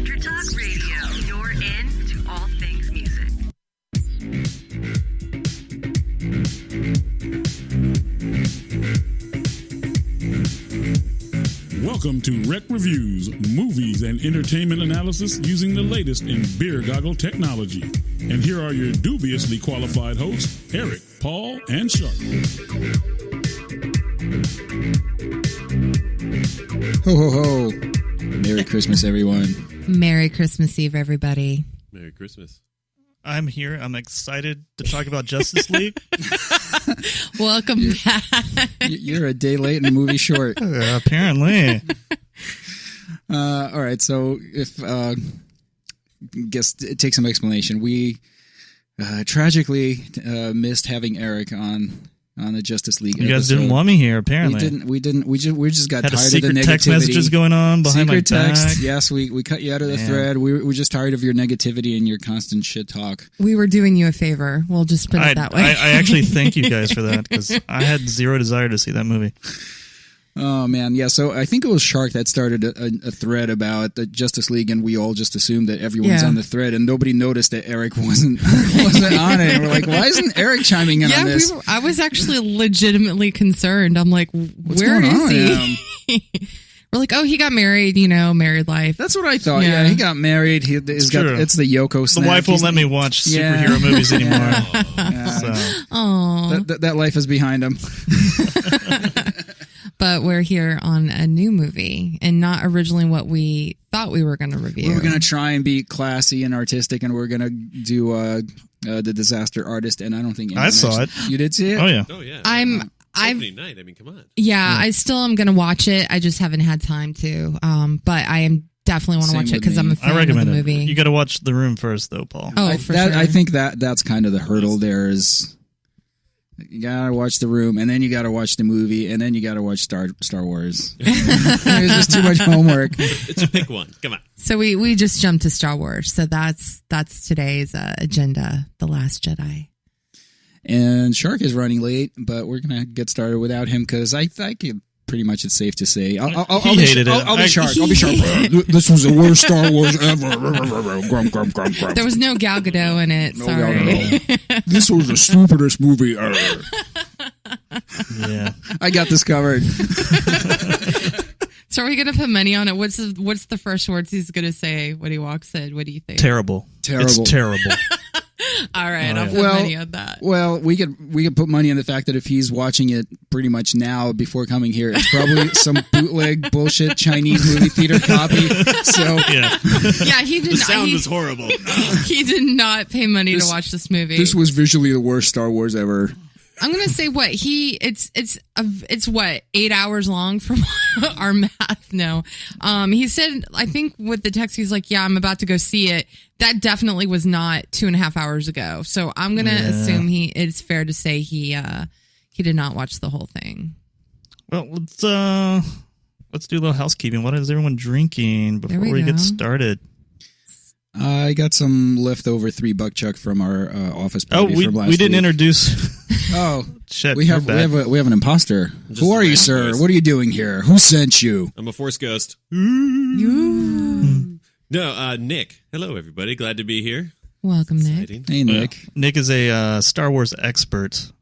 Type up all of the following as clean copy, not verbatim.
Country Talk Radio. You're in to all things music. Welcome to Rekt Reviews, movies and entertainment analysis using the latest in beer goggle technology. And here are your dubiously qualified hosts, Eric, Paul, and Shark. Ho, ho, ho. Merry Christmas, everyone. Merry Christmas Eve, everybody. Merry Christmas. I'm here. I'm excited to talk about Justice League. Welcome back. You're a day late and a movie short. Apparently. All right, so if guess it takes some explanation. We tragically missed having Eric on the Justice League. You guys episode. Didn't want me here. Apparently, We just got had tired of the negativity. text messages going on behind secret my text. back. Yes, we cut you out of the thread. We're just tired of your negativity and your constant shit talk. We were doing you a favor. We'll just put it that way. I actually thank you guys for that because I had zero desire to see that movie. Oh, man. Yeah, so I think it was Shark that started a thread about the Justice League, and we all just assumed that everyone's on the thread, and nobody noticed that Eric wasn't on it. And we're like, why isn't Eric chiming in on this? I was actually legitimately concerned. I'm like, where going is on? he? We're like, oh, he got married, married life. That's what I thought. Yeah, he got married. It's the Yoko snap. The wife won't let me watch superhero movies anymore. That life is behind him. But we're here on a new movie and not originally what we thought we were going to review. We were going to try and be classy and artistic, and we're going to do The Disaster Artist, and I don't think I saw it. You did see it? Oh, yeah. Oh, yeah. Opening night. I mean, come on. Yeah, I still am going to watch it. I just haven't had time to. But I am definitely want to watch it because I'm a fan of the movie. You got to watch The Room first, though, Paul. Oh, for sure. I think that's kind of the hurdle there is... You gotta watch The Room, and then you gotta watch the movie, and then you gotta watch Star Wars. There's just too much homework. It's a pick one. Come on. So we just jumped to Star Wars. So that's today's agenda, The Last Jedi. And Shark is running late, but we're gonna get started without him because I think pretty much it's safe to say I'll be Shark. This was the worst Star Wars ever. There was no Gal Gadot in it. Sorry. This was the stupidest movie ever. Yeah, I got this covered. So are we gonna put money on it? What's the first words he's gonna say when he walks in? What do you think? Terrible. It's terrible. All right, I'll put money on that. Well, we could put money on the fact that if he's watching it pretty much now before coming here, it's probably some bootleg bullshit Chinese movie theater copy. So yeah, he didn't. The sound was horrible. He did not pay money to watch this movie. This was visually the worst Star Wars ever. I'm gonna say it's what 8 hours long from our math. No, he said I think with the text he's like, yeah, I'm about to go see it. That definitely was not 2.5 hours ago. So I'm gonna assume it's fair to say he did not watch the whole thing. Well, let's do a little housekeeping. What is everyone drinking before we get started? I got some leftover $3 chuck from our office party from last week. We didn't introduce. Oh shit! We have an imposter. Who are you, sir? What are you doing here? Who sent you? I'm a Force ghost. You. No, Nick. Hello, everybody. Glad to be here. Welcome, Exciting. Nick. Hey, Nick. Nick is a Star Wars expert.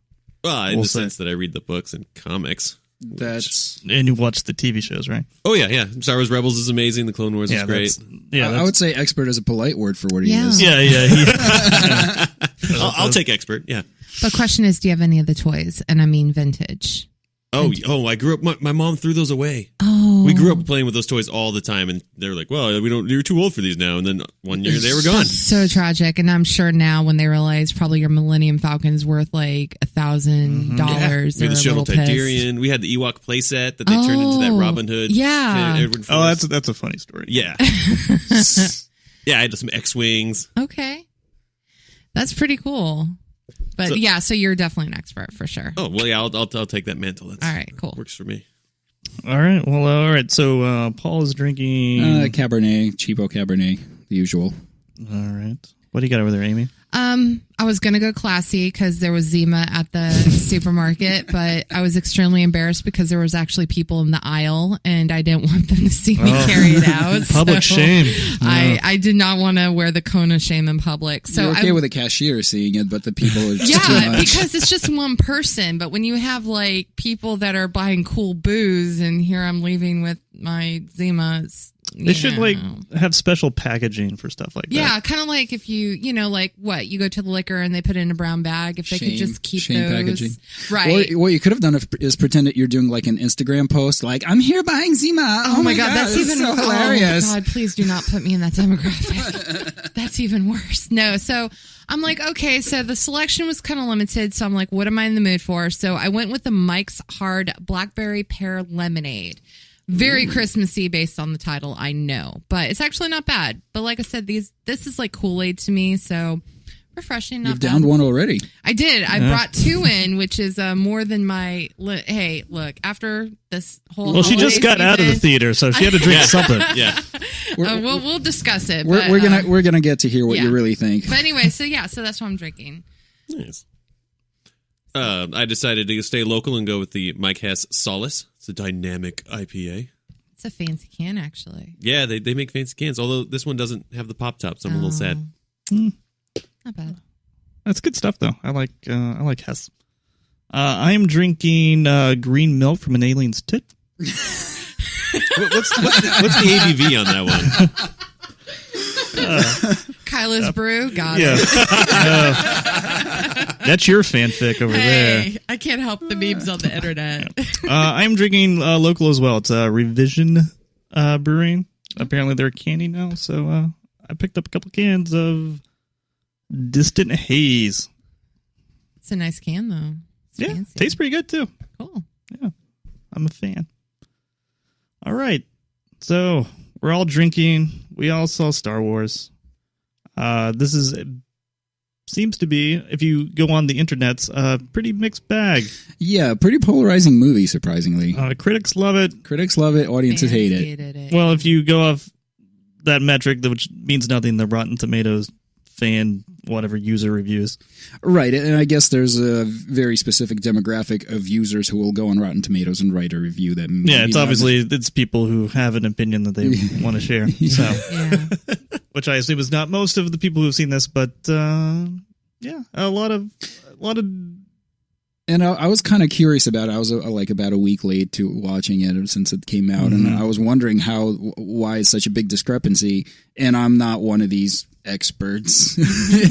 Well, in the sense that I read the books and comics. And you watch the TV shows, right? Oh, yeah. Star Wars Rebels is amazing. The Clone Wars is great. I would say expert is a polite word for what he is. Yeah. I'll take expert, yeah. But question is, do you have any of the toys? And I mean vintage. Oh! I grew up. My mom threw those away. Oh, we grew up playing with those toys all the time, and they were like, "Well, we don't. You're too old for these now." And then one year they were gone. So tragic. And I'm sure now when they realize probably your Millennium Falcon is worth like $1,000. We had the Shuttle Tidarian. We had the Ewok playset that they turned into that Robin Hood. Yeah. That's a funny story. Yeah. Yeah, I had some X-wings. Okay, that's pretty cool. But so you're definitely an expert for sure. Oh, well, yeah, I'll take that mantle. That's, all right, cool. Works for me. All right. Well, all right. So Paul is drinking... Cabernet, cheapo Cabernet, the usual. All right. What do you got over there, Amy? I was going to go classy because there was Zima at the supermarket, but I was extremely embarrassed because there was actually people in the aisle and I didn't want them to see me carry it out. Public shame. I did not want to wear the cone of shame in public. So you're okay with the cashier seeing it, but the people are just too much. Because it's just one person. But when you have like people that are buying cool booze and here I'm leaving with my Zima, they should like have special packaging for stuff like that. Yeah, kind of like if you like what you go to the liquor and they put it in a brown bag. If they could just keep those packaging, right? Or what you could have done is pretend that you're doing like an Instagram post, like I'm here buying Zima. Oh my god, that's even so hilarious. Oh my god, please do not put me in that demographic. That's even worse. No, so I'm like, okay, so the selection was kind of limited, so I'm like, what am I in the mood for? So I went with the Mike's Hard Blackberry Pear Lemonade. Very Christmassy based on the title, I know, but it's actually not bad. But like I said, this is like Kool-Aid to me, so refreshing. You've downed one already. I did. I brought 2 in, which is more than my. Hey, look, after this whole. Well, she just got out of the theater, so she had to drink something. Yeah. We'll discuss it. We're gonna get to hear what you really think. But anyway, so that's what I'm drinking. Nice. I decided to stay local and go with the Mike Hess Solace. It's a dynamic IPA. It's a fancy can, actually. Yeah, they make fancy cans, although this one doesn't have the pop top, so I'm a little sad. Not bad. That's good stuff, though. I like Hess. I am drinking green milk from an alien's tit. What's the ABV on that one? Kyla's Brew, got it. That's your fanfic over there. I can't help the memes on the internet. I'm drinking local as well. It's Revision Brewing. Apparently they're candy now, so I picked up a couple cans of Distant Haze. It's a nice can, though. It's fancy. Tastes pretty good, too. Cool. Yeah, I'm a fan. All right, so we're all drinking. We all saw Star Wars. This seems to be, if you go on the internets, a pretty mixed bag. Yeah, pretty polarizing movie, surprisingly. Critics love it. Audiences hate it. Well, if you go off that metric, which means nothing, the Rotten Tomatoes fan, whatever, user reviews. Right, and I guess there's a very specific demographic of users who will go on Rotten Tomatoes and write a review that... Yeah, it's obviously, it's people who have an opinion that they want to share. So, which I assume is not most of the people who've seen this, but yeah, a lot of... And I was kind of curious about it. I was like about a week late to watching it since it came out, and I was wondering why it's such a big discrepancy. And I'm not one of these experts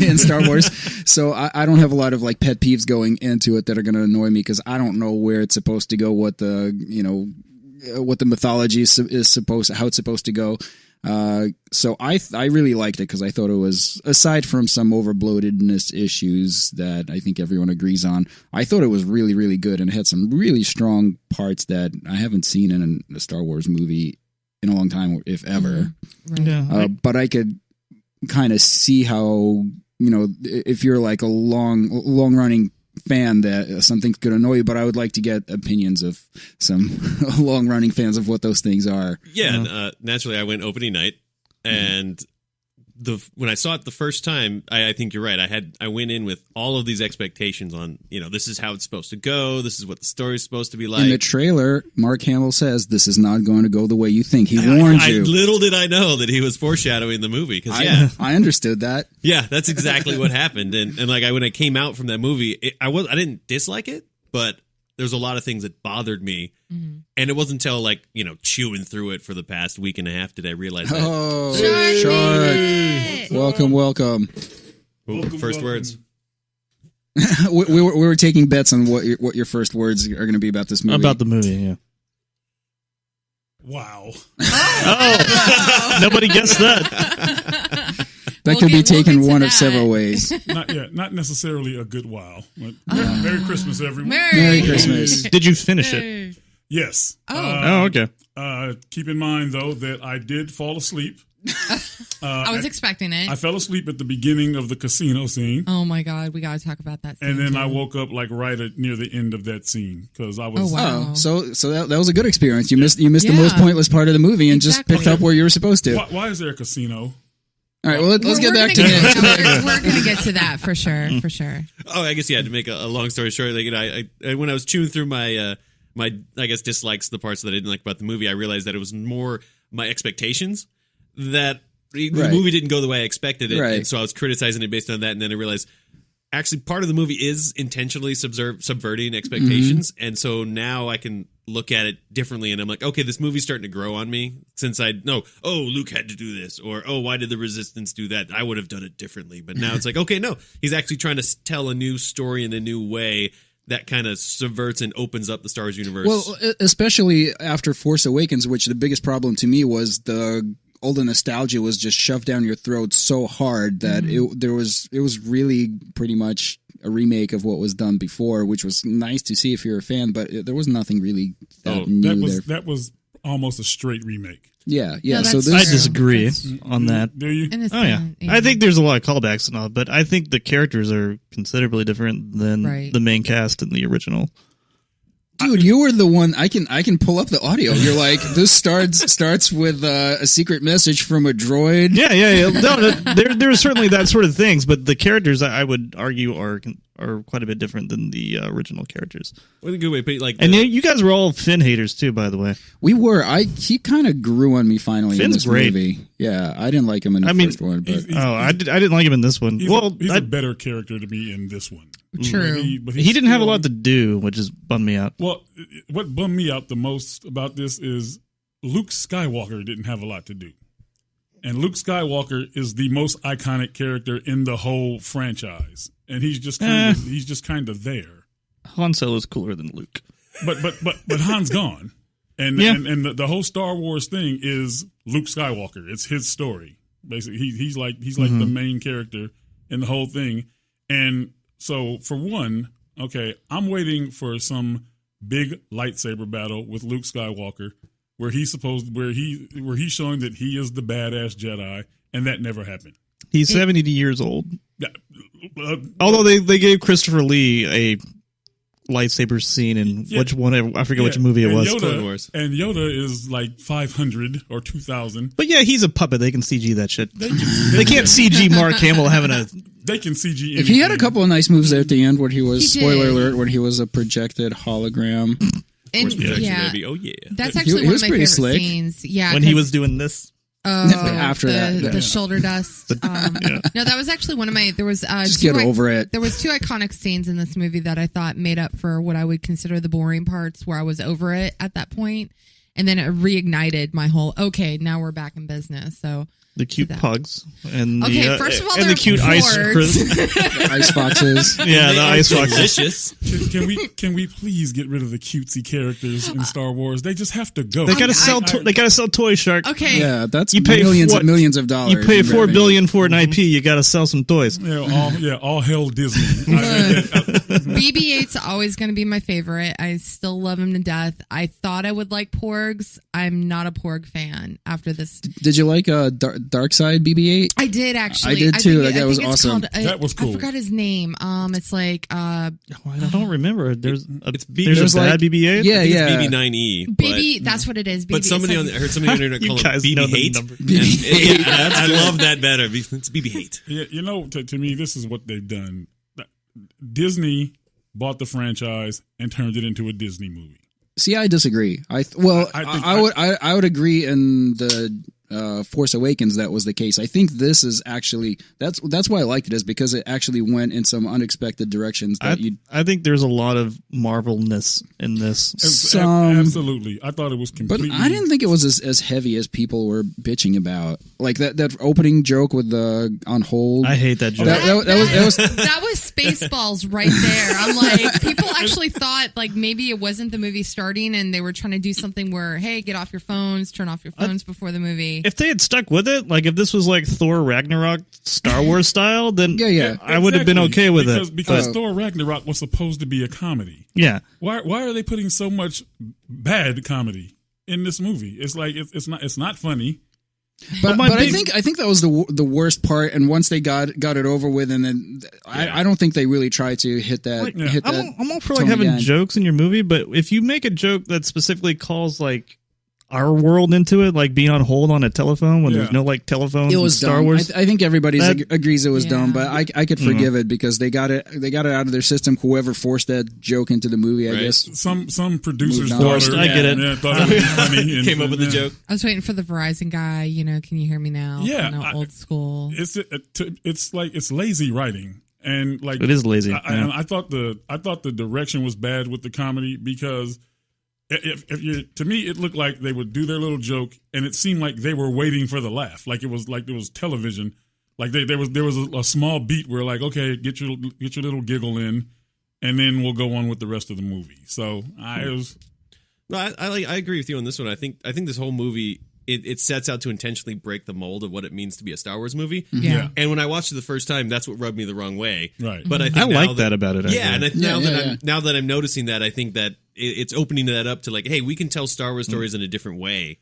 in Star Wars, so I don't have a lot of like pet peeves going into it that are going to annoy me because I don't know where it's supposed to go, what the mythology is supposed, how it's supposed to go. So I really liked it because I thought it was, aside from some overbloatedness issues that I think everyone agrees on, I thought it was really, really good and it had some really strong parts that I haven't seen in a Star Wars movie in a long time, if ever. Right. Yeah, but I could kind of see how, if you're like a long running fan that something could annoy you, but I would like to get opinions of some long-running fans of what those things are. Yeah, naturally I went opening night, and when I saw it the first time, I think you're right. I went in with all of these expectations on, this is how it's supposed to go. This is what the story's supposed to be like. In the trailer, Mark-Hamill says this is not going to go the way you think. He warned you. Little did I know that he was foreshadowing the movie. I understood that. Yeah, that's exactly what happened. And like when I came out from that movie, I didn't dislike it, but there's a lot of things that bothered me. Mm-hmm. And it wasn't until chewing through it for the past week and a half did I realize that. Oh, Shark. Welcome. Ooh, first words. we were taking bets on what your first words are going to be about this movie. About the movie, yeah. Wow. Oh. Nobody guessed that. That could be taken one of several ways. Not necessarily a good wow. But Merry Christmas, everyone. Merry Christmas. Did you finish it? Yes. Okay. Keep in mind, though, that I did fall asleep. I was expecting it. I fell asleep at the beginning of the casino scene. Oh, my God. We got to talk about that scene. And then I woke up right near the end of that scene because I was... Oh, wow. So that was a good experience. You missed the most pointless part of the movie and just picked up where you were supposed to. Why is there a casino? All right, well, let's get back to it. We're going to get to that for sure, for sure. Oh, I guess, to make a long story short, like, I when I was chewing through my I guess dislikes, the parts that I didn't like about the movie, I realized that it was more my expectations that the movie didn't go the way I expected it, and so I was criticizing it based on that, and then I realized actually part of the movie is intentionally subverting expectations, and so now I can look at it differently, and I'm like, okay, this movie's starting to grow on me, since I know, oh, Luke had to do this, or oh, why did the Resistance do that? I would have done it differently. But now it's like, okay, no, he's actually trying to tell a new story in a new way that kind of subverts and opens up the Star Wars universe. Well, especially after Force Awakens, which the biggest problem to me was all the nostalgia was just shoved down your throat so hard that it was really pretty much a remake of what was done before, which was nice to see if you're a fan, but there was nothing really new that was almost a straight remake. Yeah. No, so I disagree on that. Do you? Oh yeah, I think there's a lot of callbacks and all, but I think the characters are considerably different than the main cast in the original. Dude, you were the one. I can pull up the audio. You're like, this starts with a secret message from a droid. Yeah. No, there are certainly that sort of things, but the characters I would argue are quite a bit different than the original characters. Well, in a good way, but and you guys were all Finn haters too, by the way. We were. He kind of grew on me finally. Finn's in this great. Movie. Yeah, I didn't like him in the first one, but I didn't like him in this one. He's a better character to me in this one. True. But he didn't have a lot to do, which just bummed me out. Well, what bummed me out the most about this is Luke Skywalker didn't have a lot to do. And Luke Skywalker is the most iconic character in the whole franchise. And he's just kind of there. Han Solo's cooler than Luke. But Han's gone. And the whole Star Wars thing is Luke Skywalker. It's his story. Basically, he's like the main character in the whole thing. And so, for one, okay, I'm waiting for some big lightsaber battle with Luke Skywalker, where he's showing that he is the badass Jedi, and that never happened. He's 70 years old. Although they gave Christopher Lee a lightsaber scene in which one, I forget which movie it was. Clone Wars. And Yoda is like 500 or 2,000. But yeah, he's a puppet. They can CG that shit. They can't CG Mark Hamill having a... They can CG anything. If he had a couple of nice moves there at the end where he was, spoiler alert, when he was a projected hologram. And, baby. Oh, yeah. That's actually one of my favorite scenes. Yeah, when he was doing this. After the shoulder dust. No, that was actually one of my. There was just get over it. There was two iconic scenes in this movie that I thought made up for what I would consider the boring parts, where I was over it at that point, and then it reignited my whole. Okay, now we're back in business. So the cute pugs and first of all, and the cute ice foxes. Yeah, the ice foxes. Delicious. Can we please get rid of the cutesy characters in Star Wars? They just have to go. They gotta sell. They gotta sell Toy Shark. Okay. Yeah, that's millions and millions of dollars. You pay $4 billion for an IP. You gotta sell some toys. All hell Disney. BB-8's always going to be my favorite. I still love him to death. I thought I would like Porgs. I'm not a Porg fan after this. Did you like Dark Side BB-8? I did actually. I did too. That guy was awesome. That was cool. I forgot his name. It's like I don't remember. There's a like, bad BB-8. Yeah. It's BB-9E. BB. That's what it is. BB-8. But I heard somebody on the internet call it BB-8. I love that better. It's BB-8. Yeah, to me, this is what they've done. Disney bought the franchise and turned it into a Disney movie. See, I disagree. I would agree in the Force Awakens that was the case. I think this is actually that's why I liked it, is because it actually went in some unexpected directions. I think there's a lot of Marvelness in this. Absolutely, I thought it was completely. But I didn't think it was as heavy as people were bitching about. Like that opening joke with the on hold. I hate that joke. That was Spaceballs right there. I'm like, people actually thought like maybe it wasn't the movie starting and they were trying to do something where, hey, get off your phones, turn off your phones before the movie. If they had stuck with it, like if this was like Thor Ragnarok Star Wars style, then I would have been okay with it. Because Thor Ragnarok was supposed to be a comedy. Yeah. Why are they putting so much bad comedy in this movie? It's like it's not funny. But I think that was the worst part. And once they got it over with, and then I don't think they really tried to hit that. I'm all for like having jokes in your movie, but if you make a joke that specifically calls like our world into it, like being on hold on a telephone when there's no like telephone. It was Star dumb. Wars. I think everybody agrees it was dumb, but I could forgive it because they got it out of their system. Whoever forced that joke into the movie, I guess. Some producers Forced. I get it. Thought it would be funny. And, Came up with the joke. I was waiting for the Verizon guy. Can you hear me now? Yeah, old school. It's like it's lazy writing, and like it is lazy. I thought the direction was bad with the comedy because. If you, to me, it looked like they would do their little joke, and it seemed like they were waiting for the laugh, like it was television. Like there was a small beat where like, okay, get your little giggle in, and then we'll go on with the rest of the movie. So I agree with you on this one. I think this whole movie it sets out to intentionally break the mold of what it means to be a Star Wars movie. Yeah. And when I watched it the first time, that's what rubbed me the wrong way. Right. But I think I like that about it. Yeah, and now that I'm noticing that, I think that it's opening that up to like, hey, we can tell Star Wars stories in a different way.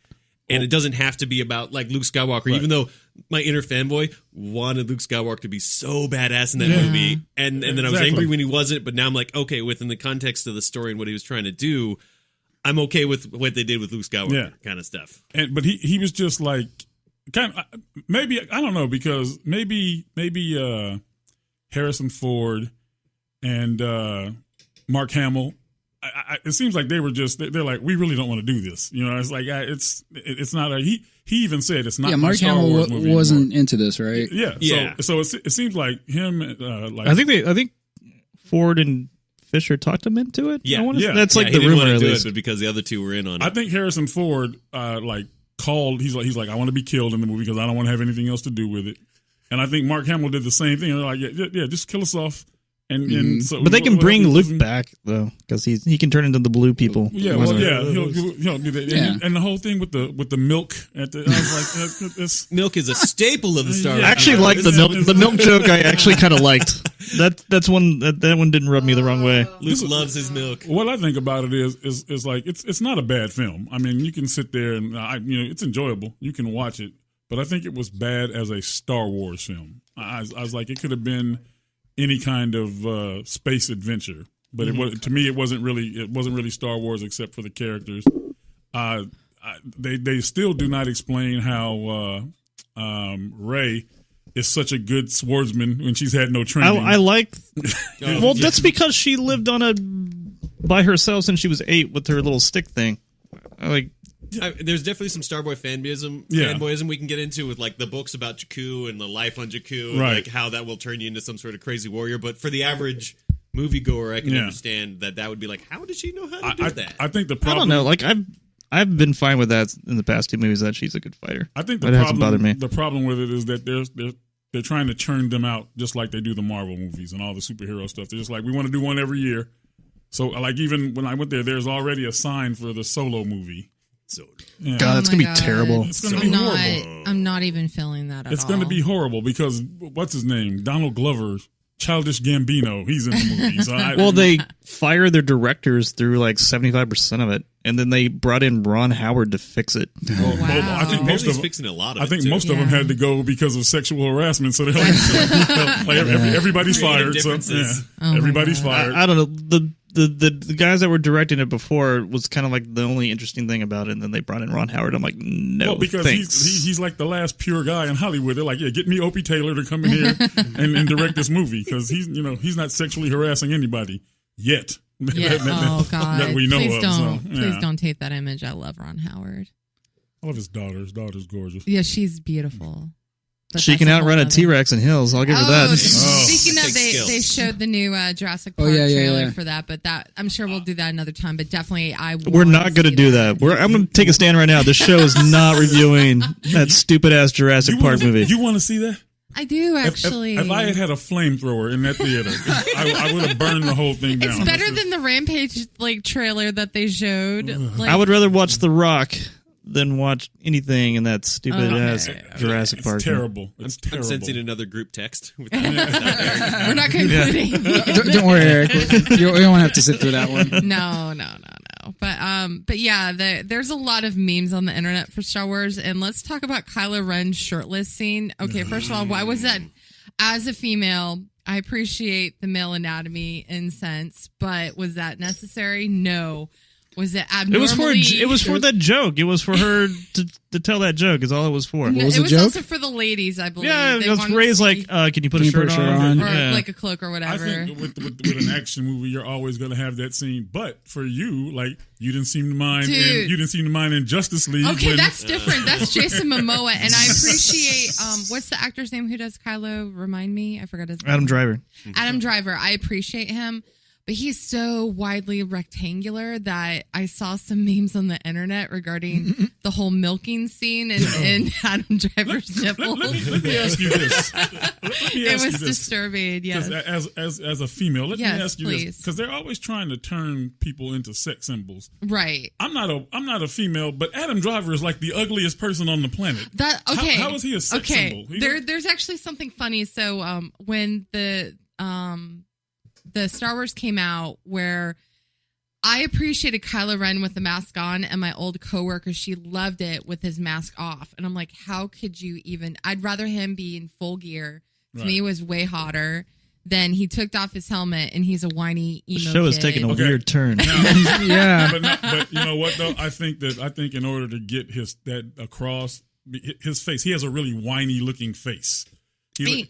And it doesn't have to be about like Luke Skywalker, even though my inner fanboy wanted Luke Skywalker to be so badass in that movie. And then I was angry when he wasn't, but now I'm like, okay, within the context of the story and what he was trying to do, I'm okay with what they did with Luke Skywalker kind of stuff. But he was just like kind of maybe I don't know because maybe Harrison Ford and Mark Hamill. It seems like they were just they're like we really don't want to do this. It's like it's not a he even said it's not. Yeah, Mark Hamill wasn't into this, right? Yeah. So it seems like him. Like I think Ford and Fisher talked him into it. Yeah, that's like the he rumor. Didn't want to at do least. it, but because the other two were in on it. I think Harrison Ford called. He's like I want to be killed in the movie because I don't want to have anything else to do with it. And I think Mark Hamill did the same thing. They're like yeah, just kill us off. And so, but they can bring Luke back though because he can turn into the blue people. Yeah, he'll do that. Yeah. And the whole thing with the milk at the I was like this milk is a staple of the Star Wars. I actually like the milk joke. I actually kind of liked that's one that one didn't rub me the wrong way. Luke loves his milk. What I think about it is like it's not a bad film. I mean, you can sit there and it's enjoyable. You can watch it, but I think it was bad as a Star Wars film. I was like it could have been any kind of space adventure, but it was to me it wasn't really Star Wars except for the characters. They still do not explain how Rey is such a good swordsman when she's had no training. I like. Well, that's because she lived by herself since she was 8 with her little stick thing. There's definitely some Starboy fanboyism we can get into with like the books about Jakku and the life on Jakku, and like how that will turn you into some sort of crazy warrior. But for the average moviegoer, I can understand that would be like, how did she know how to do that? I think the problem. I don't know. Like I've been fine with that in the past 2 movies that she's a good fighter. I think hasn't bothered me. The problem with it is that they're trying to churn them out just like they do the Marvel movies and all the superhero stuff. They're just like we want to do one every year. So like even when I went there's already a sign for the Solo movie. So, God, that's going to be terrible. It's going to be horrible. I'm not even feeling that at all. It's going to be horrible because, what's his name? Donald Glover, Childish Gambino, he's in the movie. So they fire their directors through like 75% of it, and then they brought in Ron Howard to fix it. Well, I think most of fixing a lot of I it, think too. most of them had to go because of sexual harassment. So they're like everybody's fired. So everybody's fired. I don't know. The guys that were directing it before was kind of like the only interesting thing about it, and then they brought in Ron Howard. I'm like, no, because thanks. He's like the last pure guy in Hollywood. They're like, yeah, get me Opie Taylor to come in here and direct this movie because he's not sexually harassing anybody yet. Yeah. Oh God, that we know please of. Don't, so, please don't take that image. I love Ron Howard. I love his daughter. His daughter's gorgeous. Yeah, she's beautiful. But she can outrun a T-Rex in hills. I'll give her that. Speaking of, they showed the new Jurassic Park trailer for that, but that I'm sure we'll do that another time. But definitely, we're not going to do that. I'm going to take a stand right now. The show is not reviewing that stupid ass Jurassic Park movie. You want to see that? I do actually. If I had a flamethrower in that theater, I would have burned the whole thing down. It's better than the Rampage trailer that they showed. I would rather watch The Rock than watch anything in that stupid ass Jurassic Park. It's terrible. It's terrible. I'm sensing another group text. We're not concluding. Don't worry, Eric. You don't have to sit through that one. No. But yeah, there's a lot of memes on the internet for Star Wars, and let's talk about Kylo Ren's shirtless scene. Okay, first of all, why was that? As a female, I appreciate the male anatomy in sense, but was that necessary? No. Was it It was abnormally? for that joke. It was for her to tell that joke. Is all it was for. No, was it the was joke? also for the ladies, I believe. Yeah, They it was wanted Ray's to like, see- can you put a shirt on? or Yeah. like a cloak or whatever. I think with an action movie, you're always going to have that scene. But for you, like you didn't seem to mind. Dude. You didn't seem to mind in Justice League. Okay, when- that's different. That's Jason Momoa, and I appreciate. What's the actor's name who does Kylo? Remind me, I forgot his name. Adam Driver. Adam Driver. I appreciate him, but he's so widely rectangular that I saw some memes on the internet regarding the whole milking scene in Adam Driver's nipples. Let me ask you this. It was disturbing. Yes. As a female, let me Yes, ask you please. this, because they're always trying to turn people into sex symbols. Right. I'm not a female, but Adam Driver is like the ugliest person on the planet. That okay. How is he a sex symbol? There's actually something funny. So when the Star Wars came out, where I appreciated Kylo Ren with the mask on, and my old coworker, she loved it with his mask off, and I'm like, how could you even? I'd rather him be in full gear. To me, it was way hotter. Then he took off his helmet, and he's a whiny emo The show is kid. taking a weird turn. Yeah. But you know what though? I think in order to get that across, his face, he has a really whiny looking face. He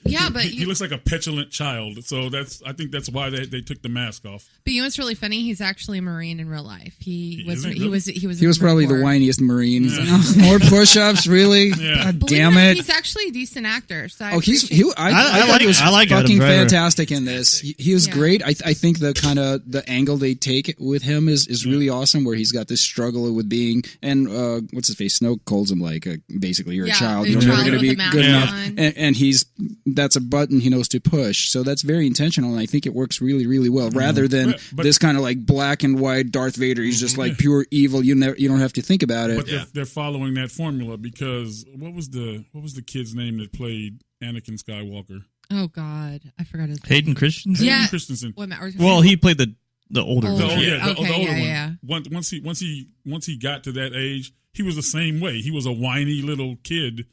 looks like a petulant child. So I think that's why they took the mask off. But you know what's really funny? He's actually a Marine in real life. He was He was probably the Marine Corps. whiniest Marine. He's like, "Oh, more push-ups, really? Yeah. God Believe damn or not, it!" he's actually a decent actor. So I I I thought he was like Adam fucking Driver. fantastic in this. He was Yeah. great. I think the kind of the angle they take with him is really awesome. Where he's got this struggle with being and what's his face? Snoke calls him like basically you're a child. You're never going to be good enough. And that's a button he knows to push. So that's very intentional, and I think it works really, really well. Rather than But- this kind of like black and white Darth Vader. He's just like pure evil. You don't have to think about it. But they're following that formula because what was the kid's name that played Anakin Skywalker? Oh God, I forgot his name. Hayden Christensen? Yeah. Hayden Christensen. Wait a minute, Well, he played the older Older. version. The Okay, older one. yeah. Once he got to that age, he was the same way. He was a whiny little kid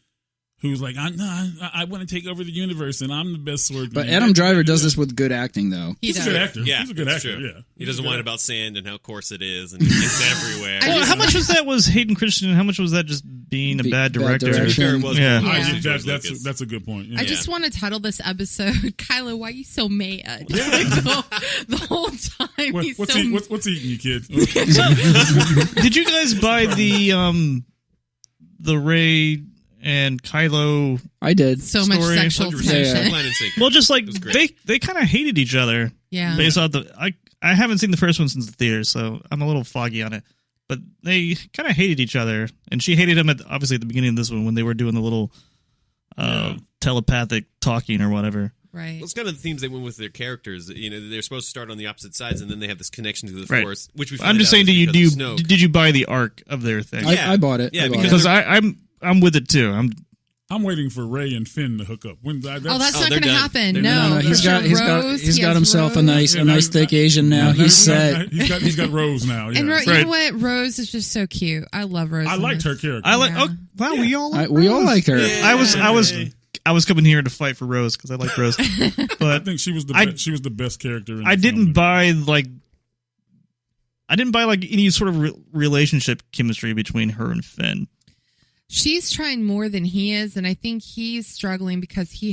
who was like, I want to take over the universe, and I'm the best swordsman. But Adam Driver does this with good acting, though. He's a good actor. Yeah, He's a good that's actor. true. Yeah, He doesn't whine about sand and how coarse it is, and it's everywhere. Well, how much was Hayden Christensen, and how much was that just being a bad director? direction. To be fair, it was Yeah. mostly George That's Lucas. that's a good point. Yeah. I just want to title this episode, Kylo, why are you so mad? Yeah. the whole time he's what's so eating you, kid? Did you guys buy the Rey and Kylo? I did. so much story. sexual 100%. tension. Plan and sync. Well, just like It was great. they kind of hated each other. Yeah. Based off I haven't seen the first one since the theater, so I'm a little foggy on it. But they kind of hated each other, and she hated him obviously at the beginning of this one when they were doing the little telepathic talking or whatever. Right. Well, it's kind of the themes they went with their characters. You know, they're supposed to start on the opposite sides, and then they have this connection to the Right. Force, which we. I'm find just out saying, is because of Snoke. did you buy the arc of their thing? Yeah. I bought it. Yeah, I bought because it. I'm with it too. I'm waiting for Ray and Finn to hook up. That's Oh, not they're going to done. happen. They're No, done. No, for he's sure. got Rose, he's he got has himself Rose. a nice thick Asian now. He's set. He's got Rose now. Yeah. And you Right. know what? Rose is just so cute. I love Rose. I in liked this. her character. I like. Yeah. Oh, wow, we all We all liked her. Yeah. I was coming here to fight for Rose because I like Rose, I but think she was the I- she was the best character. In the I didn't film. buy any sort of relationship chemistry between her and Finn. She's trying more than he is, and I think he's struggling because he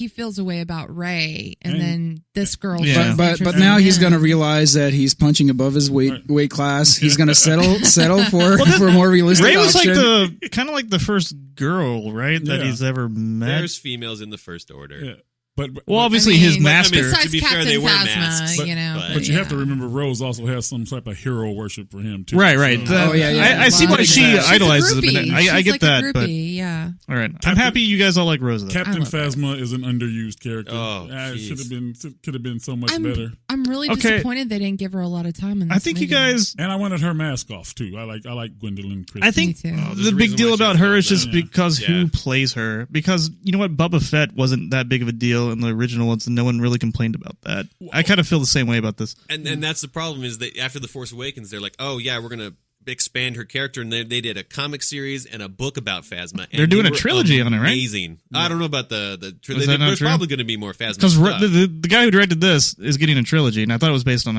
feels a way about Ray, and And- then this girl. Yeah. shows But interest now in he's him. going to realize that he's punching above his weight class. He's going to settle for Well, for a more realistic Ray was option. like the kind of like the first girl, right, that Yeah. he's ever met. There's females in the First Order. Yeah. But Well, obviously his master. Besides To be fair, Captain they wear Phasma, masks, you know. but you have to remember Rose also has some type of hero worship for him too. Right, right. So- I see why she She's a idolizes him. groupie. I She's get like a that, but groupie, yeah. all right. I'm happy you guys all like Rose though. Captain I love Rose. Phasma is an underused character. Oh, it jeez. could have been so much better. I'm really Okay. disappointed they didn't give her a lot of time in this I think you movie. guys. And I wanted her mask off too. I like Gwendolyn Christie. I think Me too. Oh, there's the a big reason deal why she about was her is done just that. because Yeah. who plays her. Because you know what, Boba Fett wasn't that big of a deal in the original ones, and no one really complained about that. I kind of feel the same way about this. And that's the problem is that after The Force Awakens, they're like, oh yeah, we're gonna expand her character, and they did a comic series and a book about Phasma. And They're doing they a were trilogy on it, right? Amazing. I don't know about the trilogy. Is that not There's true? probably going to be more Phasma Because stuff. the guy who directed this is getting a trilogy, and I thought it was based on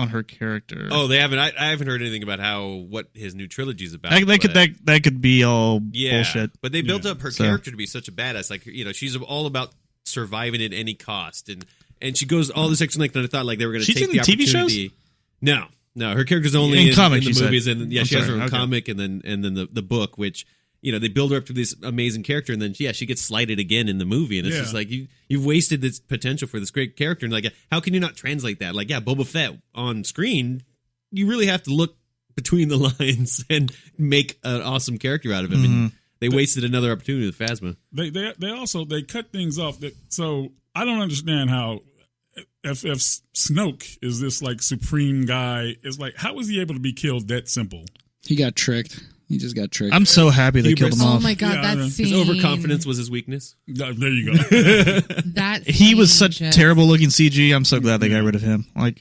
her character. Oh, they haven't. I haven't heard anything about what his new trilogy is about. That could be all yeah, bullshit. but they built up her So- character to be such a badass. Like, she's all about surviving at any cost, and she goes all this extra length. And I thought like they were going to She's take in the TV opportunity. No, her character's only In comics, in the you movies, said. and I'm she has her sorry, own okay. comic, and then the book, which they build her up to this amazing character, and then she gets slighted again in the movie, and it's just like you've wasted this potential for this great character, and like how can you not translate that? Like Boba Fett on screen, you really have to look between the lines and make an awesome character out of him, and they wasted another opportunity with Phasma. They also cut things off that. So I don't understand how. If Snoke is this like supreme guy, it's like how was he able to be killed that simple? He got tricked. He just got tricked. I'm so happy they killed him Oh off. my god, Yeah, that his scene. His overconfidence was his weakness. There you go. That He was scene such just- terrible looking CG. I'm so glad they got rid of him. Like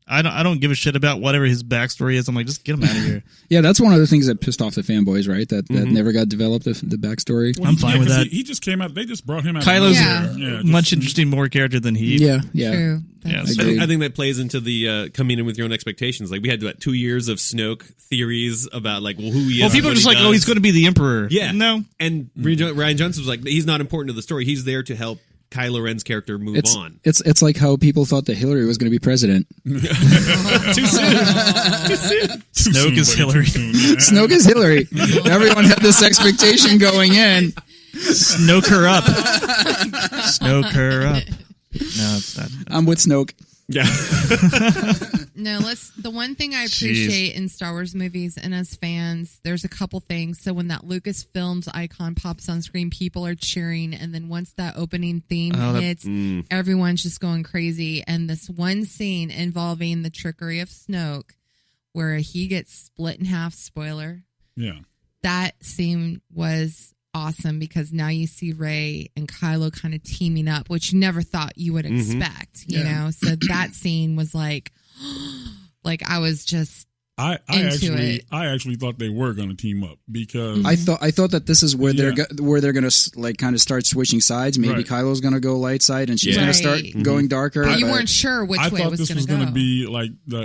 I don't give a shit about whatever his backstory is. I'm like, just get him out of here. Yeah, that's one of the things that pissed off the fanboys, right? That never got developed, the backstory. I'm fine with 'cause that. He just came out. They just brought him out. Kylo's of nowhere. just- much interesting, more character than he. Yeah, yeah. True. Yeah, That's so- Agreed. I think that plays into the coming in with your own expectations. Like we had 2 years of Snoke theories about like who he is. Well, people are what just he like, does. oh, he's going to be the Emperor. Yeah. No. And Ryan Johnson was like, he's not important to the story. He's there to help Kylo Ren's character move on. It's like how people thought that Hillary was going to be president. Too soon. Snoke is Hillary. Snoke is Hillary. Everyone had this expectation going in. Snoke her up. Snoke her up. No, it's not. I'm with Snoke. Yeah. No, the one thing I appreciate in Star Wars movies and as fans, there's a couple things. So when that Lucasfilms icon pops on screen, people are cheering, and then once that opening theme hits, everyone's just going crazy. And this one scene involving the trickery of Snoke, where he gets split in half, spoiler, Yeah. that scene was awesome because now you see Rey and Kylo kind of teaming up, which you never thought you would expect, you know? So that scene was like I was just I actually thought they were going to team up because I thought that this is where Yeah. they're going to like kind of start switching sides. Maybe Right. Kylo's going to go light side and she's Yeah. going to start Right. going darker. but you but- weren't sure which I way it thought was this going was to go. going to be like the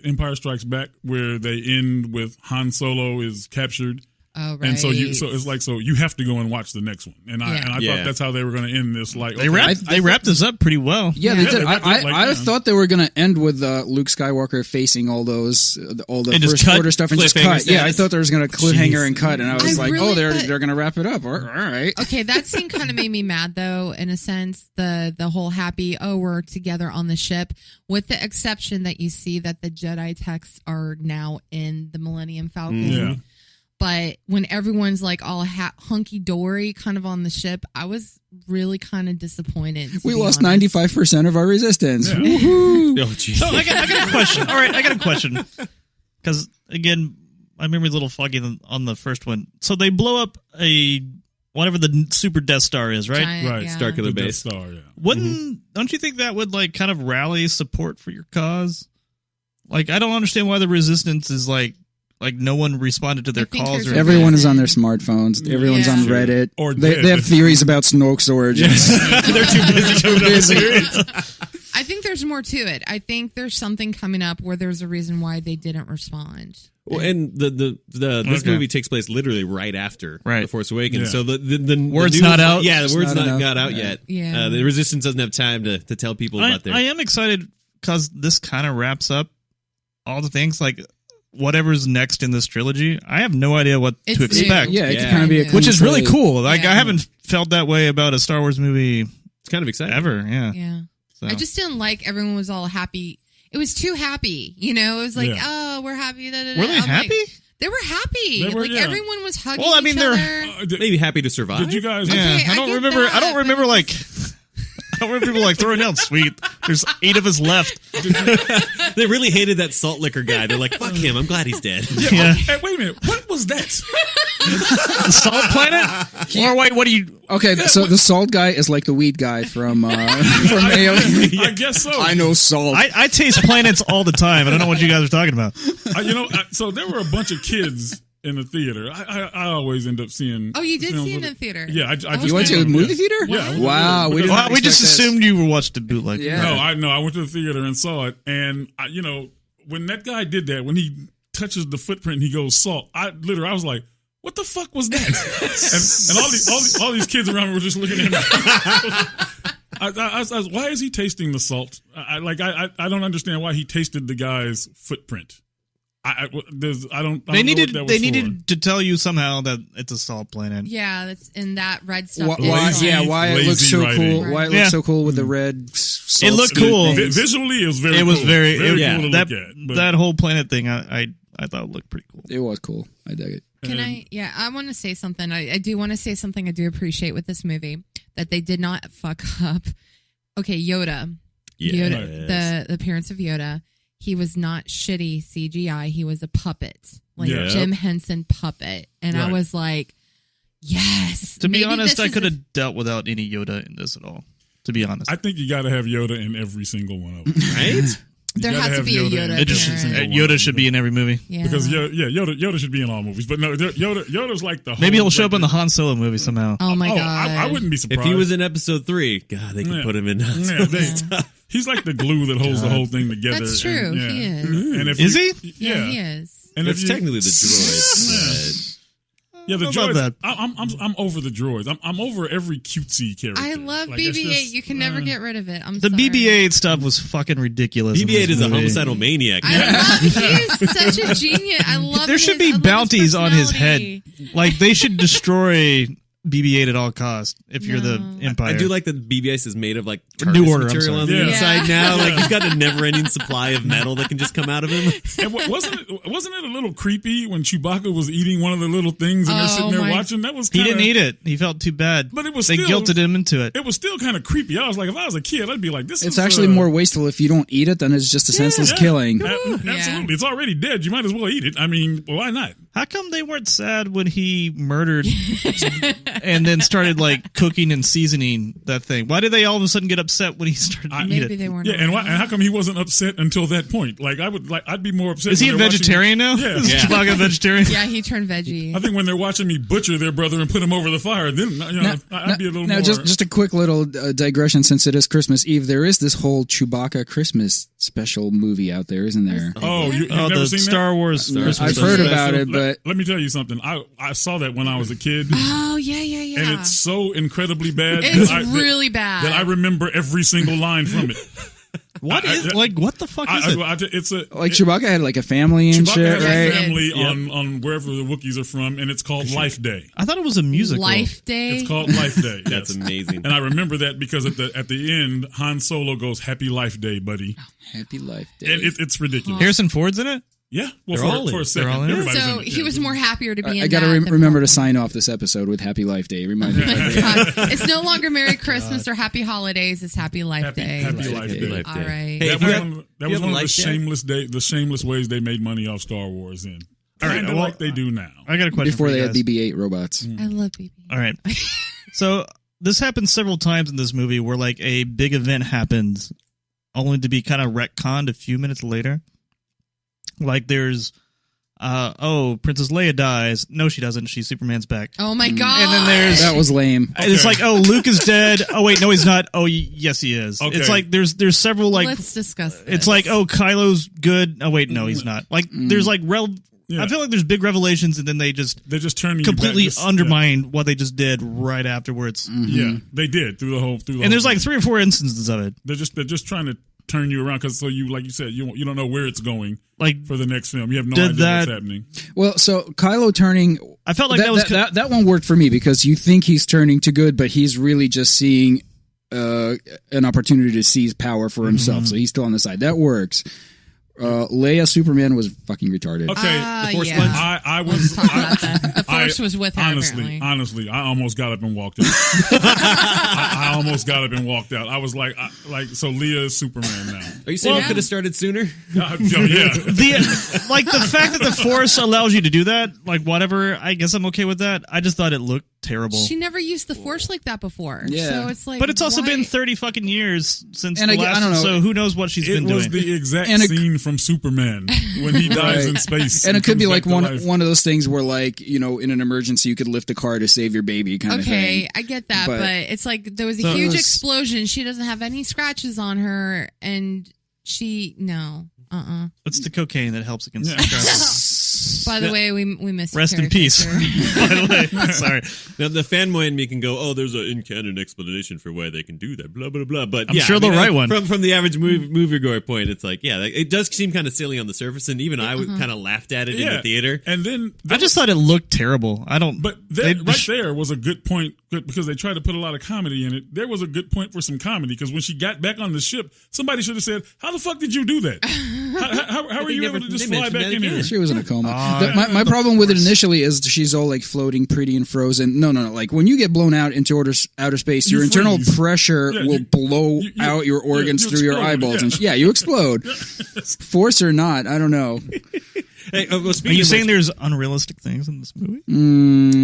Empire Strikes Back, where they end with Han Solo is captured. Oh, right. And so you have to go and watch the next one, and I Yeah. thought that's how they were going to end this. Like They wrapped this up pretty well. Yeah, Yeah. they did. they wrapped it like I that. thought they were going to end with Luke Skywalker facing all the And just First cut? Order stuff and just Cliffhanger cut. Yeah, I status. thought there was going to cliffhanger and cut, and I was I like, really they're thought- going to wrap it up. All right. Okay, that scene kind of made me mad though, in a sense. The whole happy, we're together on the ship, with the exception that you see that the Jedi texts are now in the Millennium Falcon. Yeah. But when everyone's like all hunky dory kind of on the ship, I was really kind of disappointed. to We be lost honest. 95% of our resistance. Yeah. Woohoo. Oh, geez. So I got a question. All right, I got a question. Because, again, my memory's a little foggy on the first one. So they blow up whatever the super Death Star is, right? Giant, Right, yeah. Starkiller The Death base. Star, yeah. Don't you think that would like kind of rally support for your cause? Like, I don't understand why the resistance is like no one responded to their I think calls. there's Or Everyone is on their smartphones. Everyone's Yeah. on Reddit. Or they dead. have theories about Snoke's origins. They're too busy coming up with theories. I think there's more to it. I think there's something coming up where there's a reason why they didn't respond. Well, and this Okay. movie takes place literally right after Right. The Force Awakens. Yeah. So the Word's news- not out? Yeah, the word's not not enough. got out yet. Yeah. The Resistance doesn't have time to tell people about their. I am excited because this kind of wraps up all the things like whatever's next in this trilogy. I have no idea what It's to expect. Yeah, it Yeah. could kind of be a Which is really clean slate. cool. Like Yeah. I haven't felt that way about a Star Wars movie It's kind of exciting. ever. Yeah. Yeah. So. I just didn't like everyone was all happy. It was too happy. You know, it was like, Yeah. oh, we're happy. Da, da, da. Were they I'm like, happy? they were happy. They were, like yeah. everyone was hugging Well, I mean, each they're- other. Maybe happy to survive. Did you guys? Yeah, Okay, I I don't get remember. that, I don't but remember it's like. I don't remember people like throwing down sweet. There's 8 of us left. They really hated that salt liquor guy. They're like, fuck him. I'm glad he's dead. Yeah. Hey, wait a minute. What was that? The Salt Planet? Or wait, what do you... Okay, so the salt guy is like the weed guy from Alien. I guess so. I know salt. I taste planets all the time. I don't know what you guys are talking about. So there were a bunch of kids in the theater. I always end up seeing. Oh, you did films see it in with- the theater? Yeah, You went to a movie theater? Yeah. Wow. We, did not We just expect this. assumed you watched the bootleg. Yeah. I went to the theater and saw it, and when that guy did that, when he touches the footprint, and he goes salt. I was like, what the fuck was that? and all these kids around me were just looking at me. I was, why is he tasting the salt? I don't understand why he tasted the guy's footprint. I don't. They know what that was for. needed to tell you somehow that it's a salt planet. Yeah, that's in that red stuff. Why it looks so writing. cool? Why it looks so cool with the red? It looked cool. Visually, it was very. It was cool. very cool to that look at. But that whole planet thing. I thought it looked pretty cool. It was cool. I dug it. Can I? Yeah, I want to say something. I do want to say something I do appreciate with this movie that they did not fuck up. Okay, Yoda. Yes. Yoda, the appearance of Yoda. He was not shitty CGI. He was a puppet, like Yeah. Jim Henson puppet. And I Right. was like, yes. To be maybe honest, this I is could have dealt without any Yoda in this at all. To be honest, I think you got to have Yoda in every single one of them. Right? There has to be a Yoda in every appearance. single one of Yoda them. should be in every movie. Yeah. Because Yoda should be in all movies, but no, Yoda's like the whole, Maybe he'll show up in the Han Solo movie somehow. Oh my god. I wouldn't be surprised If he was in episode 3, God, they could put him in. He's like the glue that holds the whole thing together. That's true. And, He is. And if Is you- he? Yeah. he is. And It's if you, technically the droid. yeah, the I don't know droids. about I'm over the droids. I'm over every cutesy character. I love Like, it's BB-8. just, You can never get rid of it. I'm The sorry. BB-8 stuff was fucking ridiculous. in BB-8 this is a movie. homicidal maniac. I love. He's such a genius. I love. There should be bounties on his head. Like they should destroy BB-8 at all costs. If you're the Empire, I do like that BB-8 is made of like New TARDIS Order, I'm material sorry. on the Yeah. inside now. Like he's got a never-ending supply of metal that can just come out of him. And wasn't it a little creepy when Chewbacca was eating one of the little things and they're sitting there watching? That was He kinda, didn't eat it. He felt too bad. But it was they still- guilted him into it. It was still kind of creepy. I was like, if I was a kid, I'd be like, this is. It's actually more wasteful if you don't eat it than it's just a senseless killing. Absolutely, it's already dead. You might as well eat it. I mean, why not? How come they weren't sad when he murdered and then started like cooking and seasoning that thing? Why did they all of a sudden get upset when he started to eat Maybe it? they weren't. Yeah, and how come he wasn't upset until that point? Like I'd be more upset. Is he a when they're vegetarian now? Yeah. Is Chewbacca a vegetarian? Yeah, he turned veggie. I think when they're watching me butcher their brother and put him over the fire, then I'd be a little Now, more. just a quick little digression since it is Christmas Eve. There is this whole Chewbacca Christmas special movie out there, isn't there? you've never the seen Star Wars. Christmas I've special. heard about it, but let me tell you something. I saw that when I was a kid, Oh yeah. and it's so incredibly bad. It's that really bad. that I remember every single line from it. What is what the fuck is it? It's a like Chewbacca had like a family and Chewbacca shit, has a right? family on wherever the Wookiees are from, and it's called Life Day. I thought it was a musical. Life Day. It's called Life Day. That's yes. amazing. And I remember that because at the end, Han Solo goes, "Happy Life Day, buddy," Happy Life Day. and it's ridiculous. Harrison Ford's in it. Yeah, well, They're all in for it. a second, They're all in it? everybody's So in it. he was more happier to be in I got to that than remember to Mark. sign off this episode with Happy Life Day. Remind me. God. It's no longer Merry Christmas or Happy Holidays. It's Happy Life Day. Happy Life Day. Life All Day. right. Hey, That if you was have- one, that you was have a one of life the shameless ways they made money off Star Wars. In All right, kind of well, like they do now. I got a question Before for they you had guys. BB-8 robots. I love BB. All right. So this happens several times in this movie where like a big event happens only to be kind of retconned a few minutes later. Like there's Princess Leia dies. No, she doesn't. She's Superman's back. Oh my God. And then there's That was lame. and it's like, oh, Luke is dead. Oh wait, no, he's not. Oh, yes, he is. Okay. It's like there's several like Let's discuss this. it's like, oh, Kylo's good. Oh wait, no, he's not. Like there's like Yeah. I feel like there's big revelations and then they just They're just turning completely you back, undermine what they just did right afterwards. Yeah, they did through the whole. And there's like 3 or 4 instances of it. they're just trying to turn you around because like you said you don't know where it's going Like for the next film. You have no Did idea that- what's happening. Well, so Kylo turning. I felt like that was that one worked for me because you think he's turning to good, but he's really just seeing an opportunity to seize power for himself. So he's still on the side. That works. Leia Superman was fucking retarded. Okay, The Force yeah. Punch? I Let's was. talk about that. The Force I- was with her, apparently. Honestly, I almost got up and walked out. I almost got up and walked out. I was like, so Leah is Superman now. Are you saying Well- you could have started sooner? Yeah. The fact that the Force allows you to do that, like whatever, I guess I'm okay with that. I just thought it looked terrible. She never used the Force like that before. Yeah. So it's like, But it's also why- been 30 fucking years since And the I last, don't know. so who knows what she's It been was doing. the exact And it- scene from Superman when he dies Right. in space, And it could be comes like back to life. one of those things where, like, in an emergency, you could lift a car to save your baby, kind of Okay, thing. I get that, But- but it's like there was a So it huge was- explosion. She doesn't have any scratches on her, and no. It's the cocaine that helps against Yeah. stress. By the way, we missed. Rest in Carrie peace. Fisher. By the way, sorry. Now, the fanboy in me can go, oh, there's an in-canon explanation for why they can do that, blah, blah, blah. But I'm yeah, sure I mean, they'll write one. From the average moviegoer point, it's like, yeah, like, it does seem kind of silly on the surface, and even I kind of laughed at it in the theater. And then I just thought it looked terrible. I don't. But they- right there was a good point because they tried to put a lot of comedy in it. There was a good point for some comedy because when she got back on the ship, somebody should have said, "How the fuck did you do that? How are you able to just they fly mentioned back that in again. here?" She was in a coma. My problem with it initially is she's all like floating pretty and frozen. No. Like when you get blown out into outer space, your You internal freeze. pressure Yeah, will blow out your organs you through your explode, eyeballs. yeah. And you explode. Force or not, I don't know. Hey, well, Are speaking you of saying which, there's unrealistic things in this movie?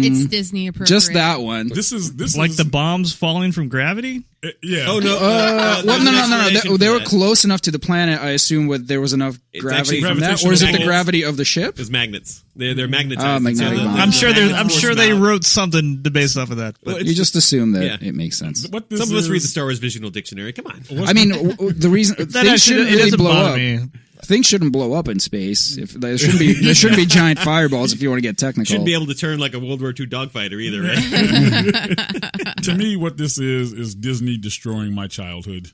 It's Disney appropriate. Just that one. This Like is the bombs falling from gravity? yeah. oh, no. Well, there's an no. explanation They for were that. close enough to the planet. I assume there was enough It's gravity actually from that, or is it the gravitational gravity of the ship? It's magnets. They're magnetized. Oh, magnetic So bombs. I'm sure they wrote something based off of that. But Well, You just assume that Yeah. it makes sense. What this some of us read the is- Star Wars Visual Dictionary. Come on. I mean, the reason that things actually shouldn't it really doesn't blow bother up. me. Things shouldn't blow up in space. If there shouldn't be giant fireballs if you want to get technical. Shouldn't be able to turn like a World War II dogfighter either, right? To me, what this is Disney destroying my childhood.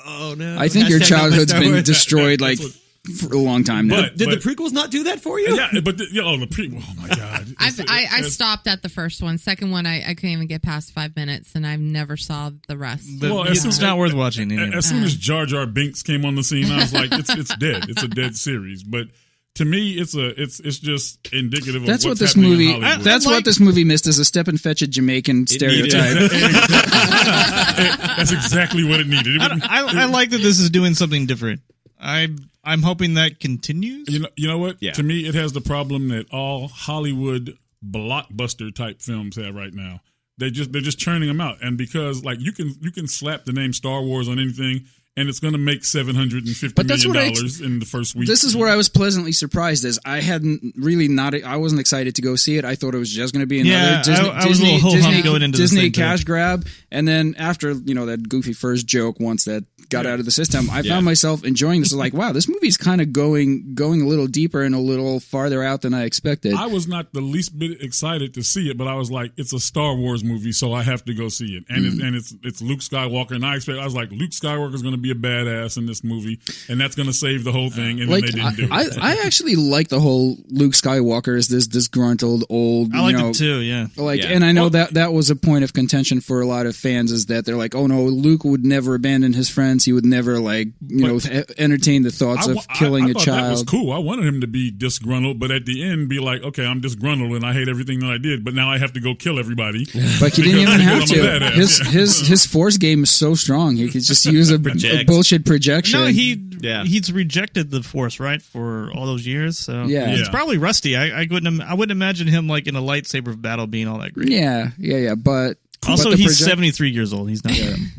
Oh, no. I think your Hashtag childhood's Star been Wars. destroyed like That's for a long time now. But- Did the prequels not do that for you? Yeah, but the prequel. Oh my god! I stopped at the first one. Second one, I couldn't even get past 5 minutes, and I never saw the rest. Well, as It's soon- not worth watching anyway. As soon as Jar Jar Binks came on the scene, I was like, it's dead. It's a dead series. But to me, it's just indicative of That's what what's this happening in movie. Hollywood. That's what this movie missed is a step and fetch a Jamaican stereotype. That's exactly what it needed. I like that this is doing something different. I'm hoping that continues. You know what? Yeah. To me, it has the problem that all Hollywood blockbuster type films have right now. They're just churning them out, and because like you can slap the name Star Wars on anything, and it's going to make $750 But that's million what in the first week. This is where I was pleasantly surprised. As I hadn't really I wasn't excited to go see it. I thought it was just going to be another Yeah, Disney, I was a little ho-hum going into this Disney thing, too. cash grab. And then after that goofy first joke, once that got out of the system, I found myself enjoying this. I was like, wow, this movie's kind of going a little deeper and a little farther out than I expected. I was not the least bit excited to see it, but I was like, it's a Star Wars movie, so I have to go see it. And it's Luke Skywalker, and I was like, Luke Skywalker's going to be a badass in this movie, and that's going to save the whole thing. And Like then they didn't do it. I actually like the whole Luke Skywalker as this disgruntled old. I liked it too. Yeah. Like, Yeah. and I know that was a point of contention for a lot of fans is that they're like, oh no, Luke would never abandon his friends. He would never entertain the thoughts of killing I a thought That was child. cool. I wanted him to be disgruntled, but at the end, be like, okay, I'm disgruntled and I hate everything that I did, but now I have to go kill everybody. But he didn't even have because I'm a to. badass. His force game is so strong. He could just use a Project. bullshit projection. No, he's rejected the Force, right, for all those years. So Yeah. it's probably rusty. I wouldn't imagine him like in a lightsaber battle being all that great. yeah. But Also, but the he's project- 73 years old. He's not.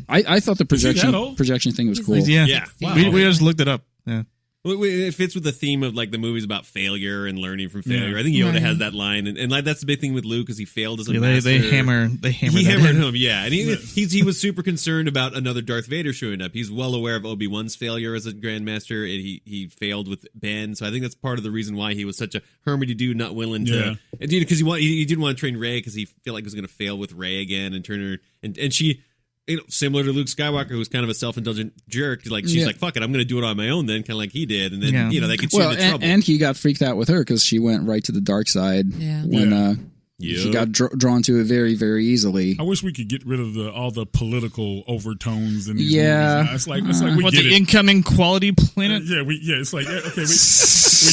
I thought the he that old? projection thing was cool. Yeah. Yeah. Wow. We just looked it up. Yeah. Well, it fits with the theme of like the movies about failure and learning from failure. Yeah. I think Yoda has that line, and like that's the big thing with Luke is he failed as a Yeah, master. they hammer. He that hammered in. him, yeah, and he was super concerned about another Darth Vader showing up. He's well aware of Obi-Wan's failure as a Grandmaster, and he failed with Ben. So I think that's part of the reason why he was such a hermity dude, not willing to, and because he didn't want to train Rey because he felt like he was going to fail with Rey again and turn her and she. Similar to Luke Skywalker, who's kind of a self-indulgent jerk. Like she's like, "Fuck it, I'm going to do it on my own." Then, kind of like he did, and then that gets you into trouble. And he got freaked out with her because she went right to the dark side. Yeah. When She got drawn to it very, very easily. I wish we could get rid of all the political overtones in these Yeah. movies. It's like we What, get the it. incoming quality planet? It's like okay, we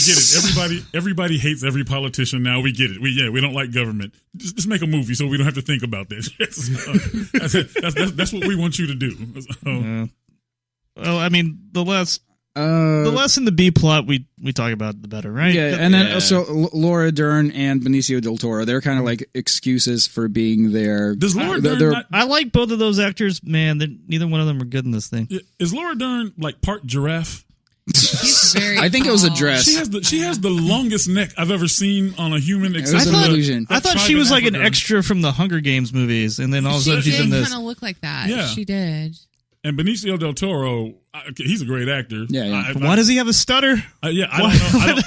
get it. Everybody hates every politician now. We get it. We don't like government. Just make a movie so we don't have to think about this. That's what we want you to do. So, Well, I mean, the less in the B plot we talk about, the better, right? Yeah, and then also Laura Dern and Benicio del Toro, they're kind of like excuses for being there. Does Laura Dern I like both of those actors, man. Neither one of them are good in this thing. Is Laura Dern like part giraffe? He's very I think it was a tall. dress. She has the longest neck I've ever seen on a human. Except an illusion. I thought she was like an extra from the Hunger Games movies, and then all of a sudden she's in this. She did kind of look like that. Yeah. She did. And Benicio del Toro, he's a great actor. Yeah. Why does he have a stutter? I don't know.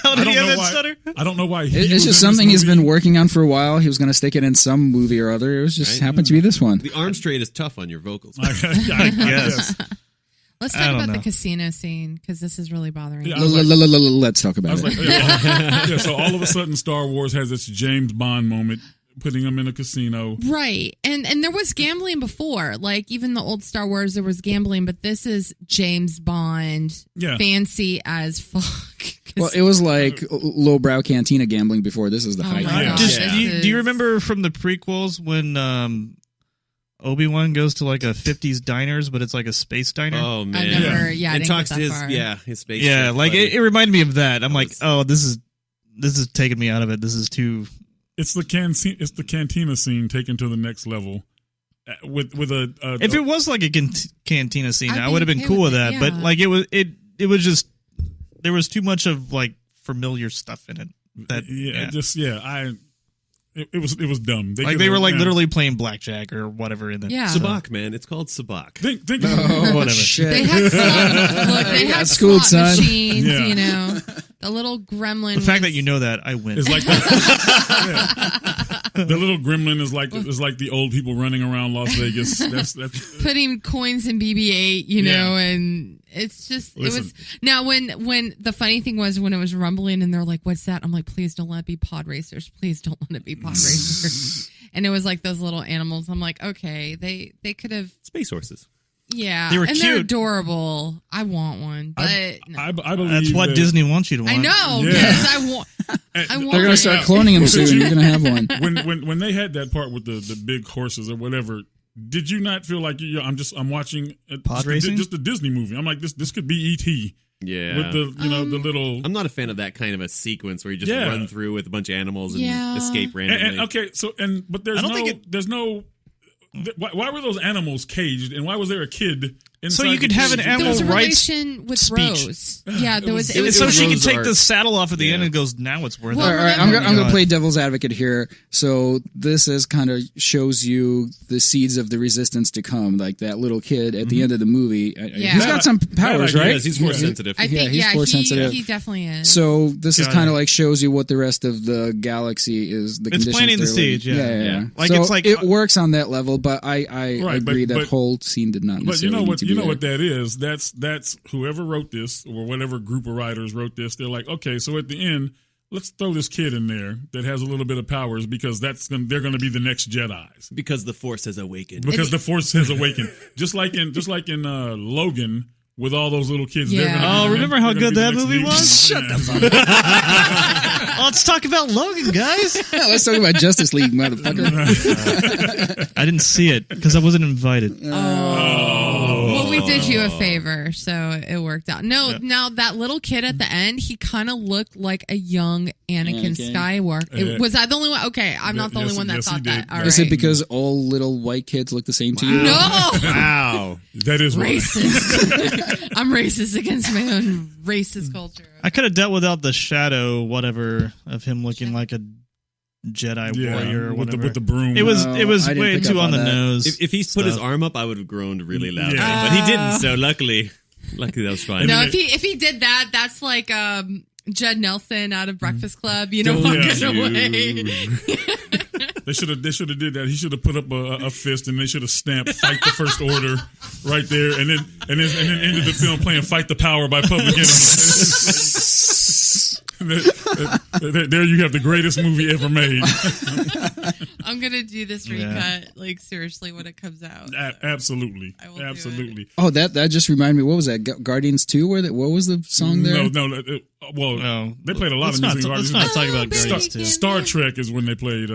How did he have that stutter? I don't know why. It's just something he's been working on for a while. He was going to stick it in some movie or other. It was just happened to be this one. The arm straight is tough on your vocals. I guess. Let's talk about the casino scene because this is really bothering me. Let's talk about it. Yeah, so all of a sudden Star Wars has its James Bond moment, putting him in a casino. Right. And there was gambling before. Like, even the old Star Wars, there was gambling, but this is James Bond. Yeah. Fancy as fuck. Well, it was like lowbrow cantina gambling before. This is the high my class. gosh. Do you remember from the prequels when Obi-Wan goes to like a 50s diners, but it's like a space diner? Oh, man. I never, I and didn't talks get to that his, far. his space. Yeah, like buddy. it reminded me of that. I'm like, oh, this is taking me out of it. This is too... It's the cantina scene taken to the next level. With a if it was like a cantina scene, I'd I be would have been okay cool with with it, that. But yeah. like it was just there was too much of like familiar stuff in it. It was dumb. They were like literally playing blackjack or whatever in it. Yeah. Sabacc, man. It's called Sabacc. Think Oh, Whatever. shit. They had they had schooled, slot son. machines, Yeah. you know. The little gremlin. The fact was- that you know that, I win. It's like the little gremlin is like the old people running around Las Vegas. That's putting coins in BB-8, you know, and it's just Listen. it was. Now when the funny thing was when it was rumbling and they're like, "What's that?" I'm like, "Please don't let it be pod racers. Please don't let it be pod racers." And it was like those little animals. I'm like, okay, they could have. Space horses. Yeah, They were and cute. they're adorable. I want one, but no. I believe That's what that Disney wants you to want. I know. Yeah. Yes, I want. and They're going to start cloning them soon. You're going to have one. when they had that part with the big horses or whatever. Did you not feel like I'm watching Pod racing? just a Disney movie? I'm like this could be E.T. Yeah. with the the little. I'm not a fan of that kind of a sequence where you just run through with a bunch of animals and escape randomly. And okay, but there's I don't there's no. Why were those animals caged, and why was there a kid inside? So you could the have an cage? animal There was a rights relation with speech. Rose. Yeah, there was. It It was. so she Rose can take art. the saddle off at the Yeah. end and goes, now it's worth Well, it. All right, remember- I'm going to play devil's advocate here. So this is kind of shows you the seeds of the resistance to come. Like that little kid at the end of the movie. Yeah. He's got some powers, Yeah, right? Yes, he's force sensitive. I think. he's Yeah, force sensitive. he definitely is. So this is Got kind it. of like shows you what the rest of the galaxy is. The It's conditions planting the they're living. seed, yeah. Yeah. Like, So it's like- it works on that level, but I Right, agree but- that whole scene did not. But you know necessarily what? need to You be know there. what that is. That's whoever wrote this or whatever group of writers wrote this. They're like, okay, so at the end, let's throw this kid in there that has a little bit of powers because they're going to be the next Jedi's Because the force has awakened. because the Force has awakened. just like in Logan with all those little kids. They're Yeah. gonna be Oh, the remember next- how they're gonna good be the that next movie lead. was? Shut the Yeah. Let's talk about Logan, guys. Let's talk about Justice League, motherfucker. I didn't see it because I wasn't invited. Well, we did you a favor, so it worked out. No, now that little kid at the end, he kind of looked like a young Anakin Anakin. Skywalker. Was I the only one? Okay, I'm not the only Yes, one that yes, he thought that. did. All Is right. it because all little white kids look the same to you? No, Wow. That is why. racist. I'm racist against my own racist culture. I could have dealt without the shadow, whatever, of him looking like a Jedi Yeah, warrior or with whatever. the broom. It was No, it was I didn't way pick too up on the on that. nose. If he's put his stuff. arm up, I would have groaned really loudly. Yeah. But he didn't, so luckily that was fine. No, if he did that, that's like Judd Nelson out of Breakfast Club. You know, Don't walking you. away. They should have did that. He should have put up a fist and they should have stamped "Fight the First Order" right there, and then ended the film playing "Fight the Power" by Public Enemy. There you have the greatest movie ever made. I'm gonna do this recut like seriously when it comes out. Absolutely, I will absolutely. Oh, that just reminded me. What was that? Guardians 2? What was the song there? No. They played a lot of music. Let's not talk about Guardians 2. Star Trek is when they played.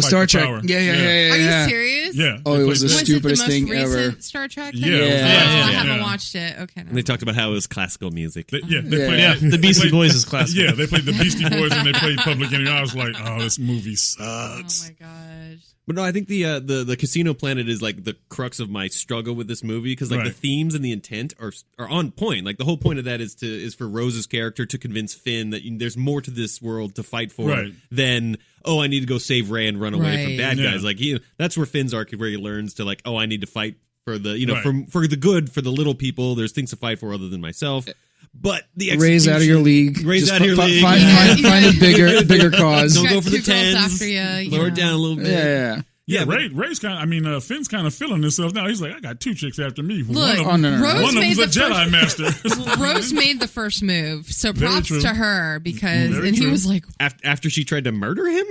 Star Trek. Power. Yeah. Are you serious? Yeah. Oh, it was the that. stupidest thing Was it the most ever. recent Star Trek? Yeah. I haven't watched it. Okay. And they talked about how it was classical music. They played, the Beastie Boys is classic. Yeah, they played the Beastie Boys and they played Public Enemy. I was like, oh, this movie Oh sucks. my gosh. But no, I think the Casino Planet is like the crux of my struggle with this movie because like the themes and the intent are on point. Like the whole point of that is for Rose's character to convince Finn that there's more to this world to fight for than I need to go save Rey and run away from bad guys. Like that's where Finn's arc where he learns to like I need to fight for the for the good for the little people. There's things to fight for other than myself. But the execution, raise out of your league. Raise out of your league. Find a bigger cause. Don't go for the two girls tens. after you, Lower it down a little bit. Yeah. Yeah, Ray's kind of, Finn's kind of feeling himself now. He's like, I got 2 chicks after me. Look, one of Rose them's made a the Jedi Master. Rose made the first move, so Very props true. to her because, Very and he true. was like, After she tried to murder him?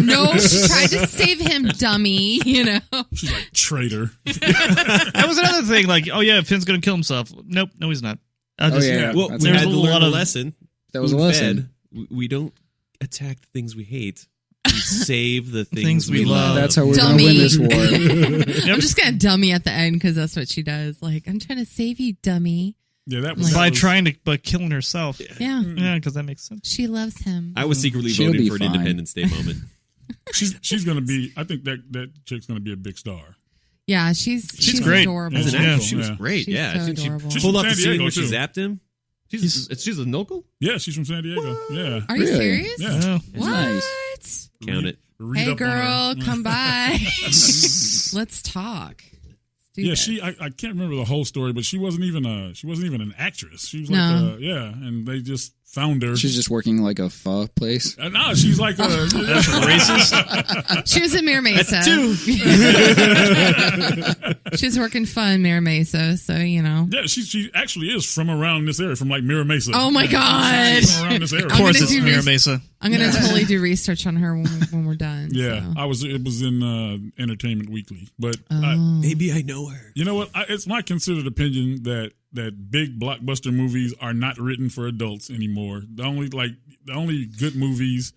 no, she tried to save him, dummy, She's like, traitor. That was another thing. Like, Finn's gonna kill himself. Nope, no, he's not. Oh, Well, we had to learn a lesson. That was a lesson. We don't attack the things we hate. We save the things we love. That's how we're going to win this war. I'm just gonna dummy at the end because that's what she does. Like, I'm trying to save you, dummy. Yeah, that was by killing herself. Yeah, because that makes sense. She loves him. I was secretly She'll voting be for an fine. Independence Day moment. She's going to be. I think that chick's going to be a big star. Yeah, she's great. adorable. As an actress, she was Yeah. great. She's so She adorable. pulled from off the San scene Diego, where she too. zapped him. She's a local? Yeah, she's from San Diego. Yeah. Are you Really? serious? Yeah. Yeah. What? Nice. Count it. Read Hey, up on her. girl, come by. Let's talk. Let's do Yeah, this. I can't remember the whole story, but she wasn't even an actress. She was No. like and they just found her. She's just working like a pho place. No, she's like Racist. She was in Mira Mesa. She was working fun, Mira Mesa, so Yeah, she actually is from around this area, from like Mira Mesa. Oh my God. She's from around this area. Of course, gonna it's do Mira res- Mesa. I'm gonna totally do research on her when we're done. Yeah, so. it was in Entertainment Weekly, but Maybe I know her. you know what? It's my considered opinion that big blockbuster movies are not written for adults anymore. The only good movies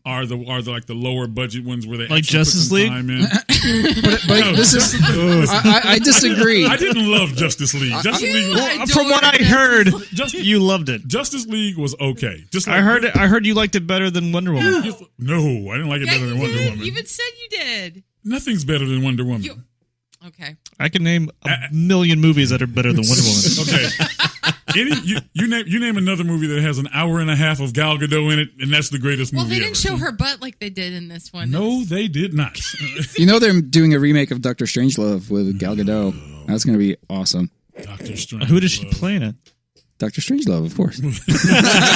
are the lower budget ones where they Like actually Justice put some League? time in. But this is. I disagree. I didn't love Justice League. Justice League. From what I heard, you loved it. Justice League was okay. Just like, I heard you liked it better than Wonder Woman. No, I didn't like it Yeah, better you than Wonder did. Woman. You even said you did. Nothing's better than Wonder Woman. Okay. I can name a million movies that are better than Wonder Woman. Okay. You name another movie that has an hour and a half of Gal Gadot in it, and that's the greatest Well, movie they didn't ever. show her butt like they did in this one. No, they did not. You know they're doing a remake of Doctor Strangelove with Gal Gadot. That's going to be awesome. Doctor Strange. Who does she play in it? Doctor Strangelove, of course.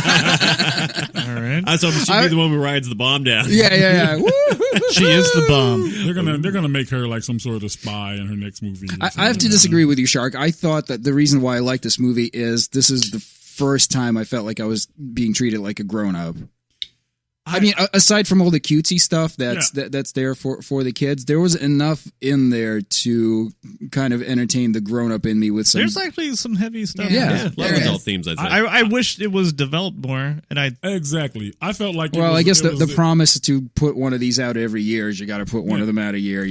All right. I thought she'd be the one who rides the bomb down. Yeah. Woo! She is the bomb. They're gonna make her like some sort of spy in her next movie. I have to disagree with you, Shark. I thought that the reason why I like this movie is this is the first time I felt like I was being treated like a grown-up. I mean, aside from all the cutesy stuff that's there for the kids, there was enough in there to kind of entertain the grown-up in me with some. There's actually some heavy stuff. Yeah. A lot of adult themes, I'd say. I wish it was developed more, and Exactly. I felt like. Well, I guess the promise to put one of these out every year is you got to put one of them out a year.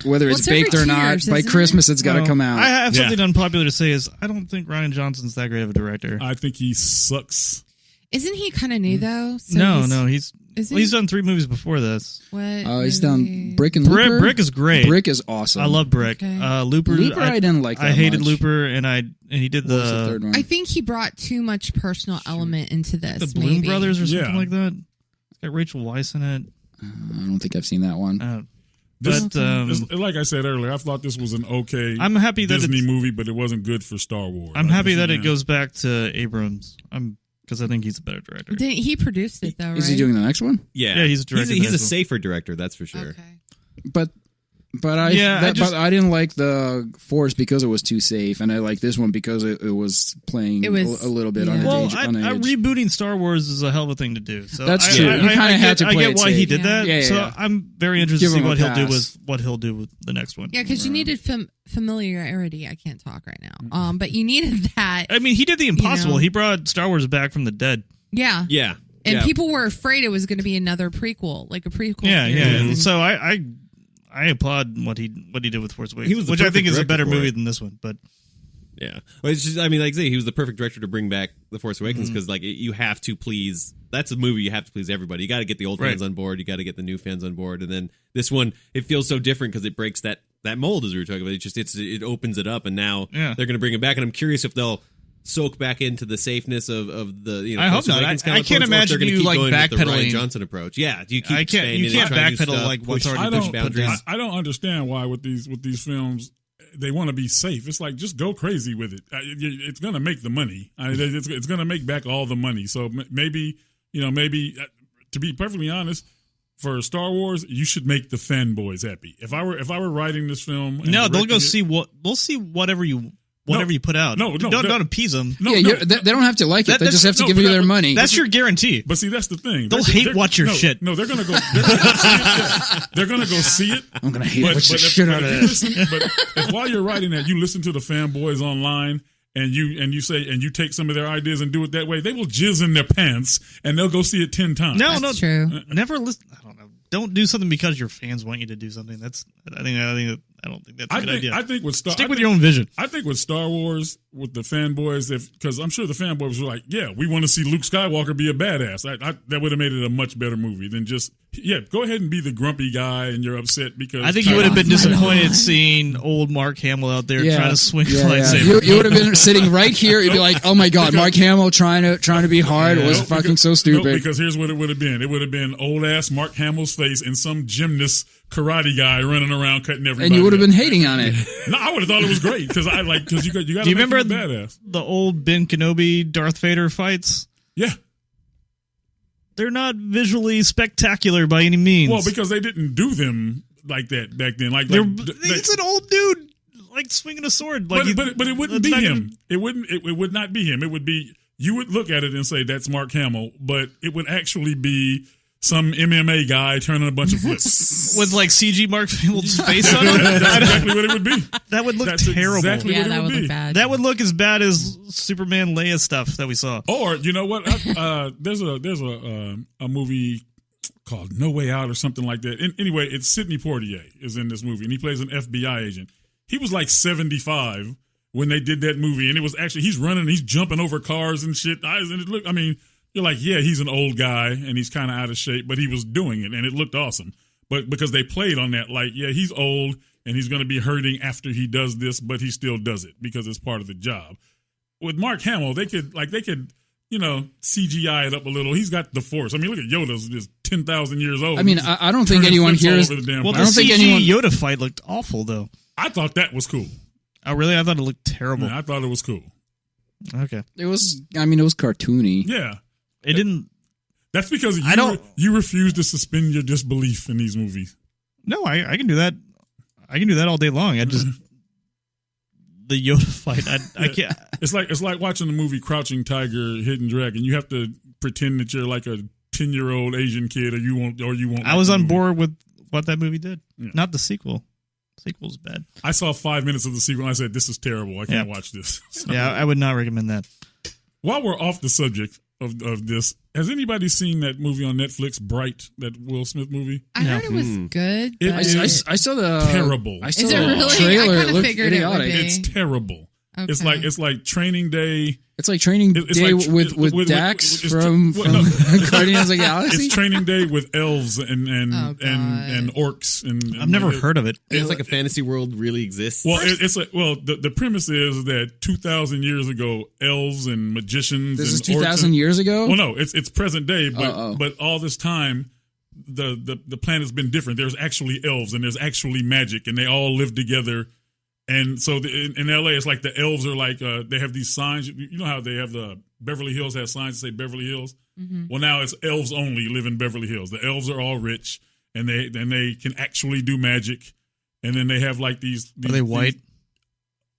Whether it's every baked or 2 not, years, by isn't Christmas it's got to come out. I have something unpopular to say is I don't think Ryan Johnson's that great of a director. I think he sucks. Isn't he kind of new though? So No, he's done 3 movies before this. What? He's done Brick and Looper. Brick is great. Brick is awesome. I love Brick. Okay. Looper, I didn't like that I hated much. Looper, and he did What was the third one? I think he brought too much personal element into this. the Bloom maybe. Brothers or something Yeah. like that. It's got Rachel Weisz in it. I don't think I've seen that one. This, But like I said earlier, I thought this was an okay I'm happy that Disney it's- movie, but it wasn't good for Star Wars. I'm Like, happy this that is- it goes back to Abrams. Because I think he's a better director. Didn't he produced it though? Right? Is he doing the next one? Yeah, Yeah, he's directing He's a this one. safer director, that's for sure. Okay. But But I didn't like the Force because it was too safe, and I like this one because it was playing a little bit on Well, edge. rebooting Star Wars is a hell of a thing to do. So that's true. You kind of had to play I get why he did that. Yeah, so I'm very interested to see what he'll do with the next one. Yeah, because you needed familiarity. I can't talk right now. But you needed that. I mean, he did the impossible. He brought Star Wars back from the dead. Yeah. Yeah. And people were afraid it was going to be another prequel, like a prequel. Yeah, yeah. So I applaud what he did with Force Awakens, which I think is a better movie than this one. But yeah, well, it's just, I mean, like I say, he was the perfect director to bring back the Force Awakens because you have to please. That's a movie you have to please everybody. You got to get the old fans on board. You got to get the new fans on board, and then this one it feels so different because it breaks that mold as we were talking about. It opens it up, and now they're going to bring it back. And I'm curious if they'll soak back into the safeness of the I hope not. I can't imagine you like backpedaling the Rian Johnson approach. Yeah, do you keep you can't backpedal like what's already pushed boundaries. I don't understand why with these films they want to be safe. It's like just go crazy with it. It's going to make the money. It's going to make back all the money. So maybe to be perfectly honest, for Star Wars, you should make the fanboys happy. If I were writing this film, they'll go see whatever you put out. Don't appease them. They don't have to like it. They just have to give you their money. That's your guarantee. But see, that's the thing. They'll hate watch your shit. No, they're gonna go. They're gonna go see it. I'm gonna hate watch the shit out of this. But if while you're writing that, you listen to the fanboys online. And you take some of their ideas and do it that way, they will jizz in their pants and they'll go see it 10 times. That's true. Never listen. I don't know. Don't do something because your fans want you to do something. I don't think that's a good idea. I think stick with your own vision. I think with Star Wars, with the fanboys, because I'm sure the fanboys were like, yeah, we want to see Luke Skywalker be a badass. That would have made it a much better movie than just, go ahead and be the grumpy guy and you're upset because... I think you would have been disappointed seeing old Mark Hamill out there trying to swing a lightsaber. You would have been sitting right here. You'd be like, oh my God, Mark Hamill trying to be hard was fucking so stupid. No, because here's what it would have been. It would have been old-ass Mark Hamill's face and some gymnast karate guy running around cutting everybody. And you would have been hating on it. No, I would have thought it was great because you got. Do you remember badass. The old Ben Kenobi Darth Vader fights? Yeah, they're not visually spectacular by any means. Well, because they didn't do them like that back then. It's an old dude like swinging a sword. But it wouldn't be him. It would not be him. It would be, you would look at it and say that's Mark Hamill, but it would actually be some MMA guy turning a bunch of flips with like CG Mark Hamill's face on it. That's exactly what it would be. That would look terrible. Exactly what it would be. Look bad. That would look as bad as Superman Leia stuff that we saw. Or you know what? There's a movie called No Way Out or something like that. Anyway, it's Sidney Poitier is in this movie, and he plays an FBI agent. He was like 75 when they did that movie, and it was actually he's running, he's jumping over cars and shit. And it looked, I mean. You're like, yeah, he's an old guy and he's kind of out of shape, but he was doing it and it looked awesome. But because they played on that, like, yeah, he's old and he's going to be hurting after he does this, but he still does it because it's part of the job. With Mark Hamill, they could, CGI it up a little. He's got the Force. I mean, look at Yoda's just 10,000 years old. I mean, I don't think anyone here is. Well, the CG Yoda fight looked awful, though. I thought that was cool. Oh, really? I thought it looked terrible. Yeah, I thought it was cool. Okay. It was cartoony. Yeah. It didn't. That's because you refuse to suspend your disbelief in these movies. No, I can do that. I can do that all day long. I just the Yoda fight. I can't. It's like watching the movie Crouching Tiger, Hidden Dragon. You have to pretend that you're like a 10-year-old Asian kid, or you won't. I was on board with what that movie did. Yeah. Not the sequel. The sequel's bad. I saw 5 minutes of the sequel and I said, "This is terrible. I can't watch this." So, yeah, I would not recommend that. While we're off the subject of this, has anybody seen that movie on Netflix, Bright, that Will Smith movie? I heard it was good. I saw the terrible. I saw is it the really? trailer. I It looked figured idiotic. it would be. It's terrible. Okay. It's like Training Day. It's like Training Day with Dax from Guardians of the Galaxy. It's Training Day with elves and orcs and I've never heard of it. It's like a fantasy world really exists. Well, the premise is that 2,000 years ago, elves and magicians. This and is 2,000 years ago. Well, no, it's present day, but all this time, the planet's been different. There's actually elves and there's actually magic, and they all live together. And so in LA, it's like the elves are like, they have these signs. You know how they have the Beverly Hills has signs that say Beverly Hills? Mm-hmm. Well, now it's elves only live in Beverly Hills. The elves are all rich and they can actually do magic. and then they have like these Are they white?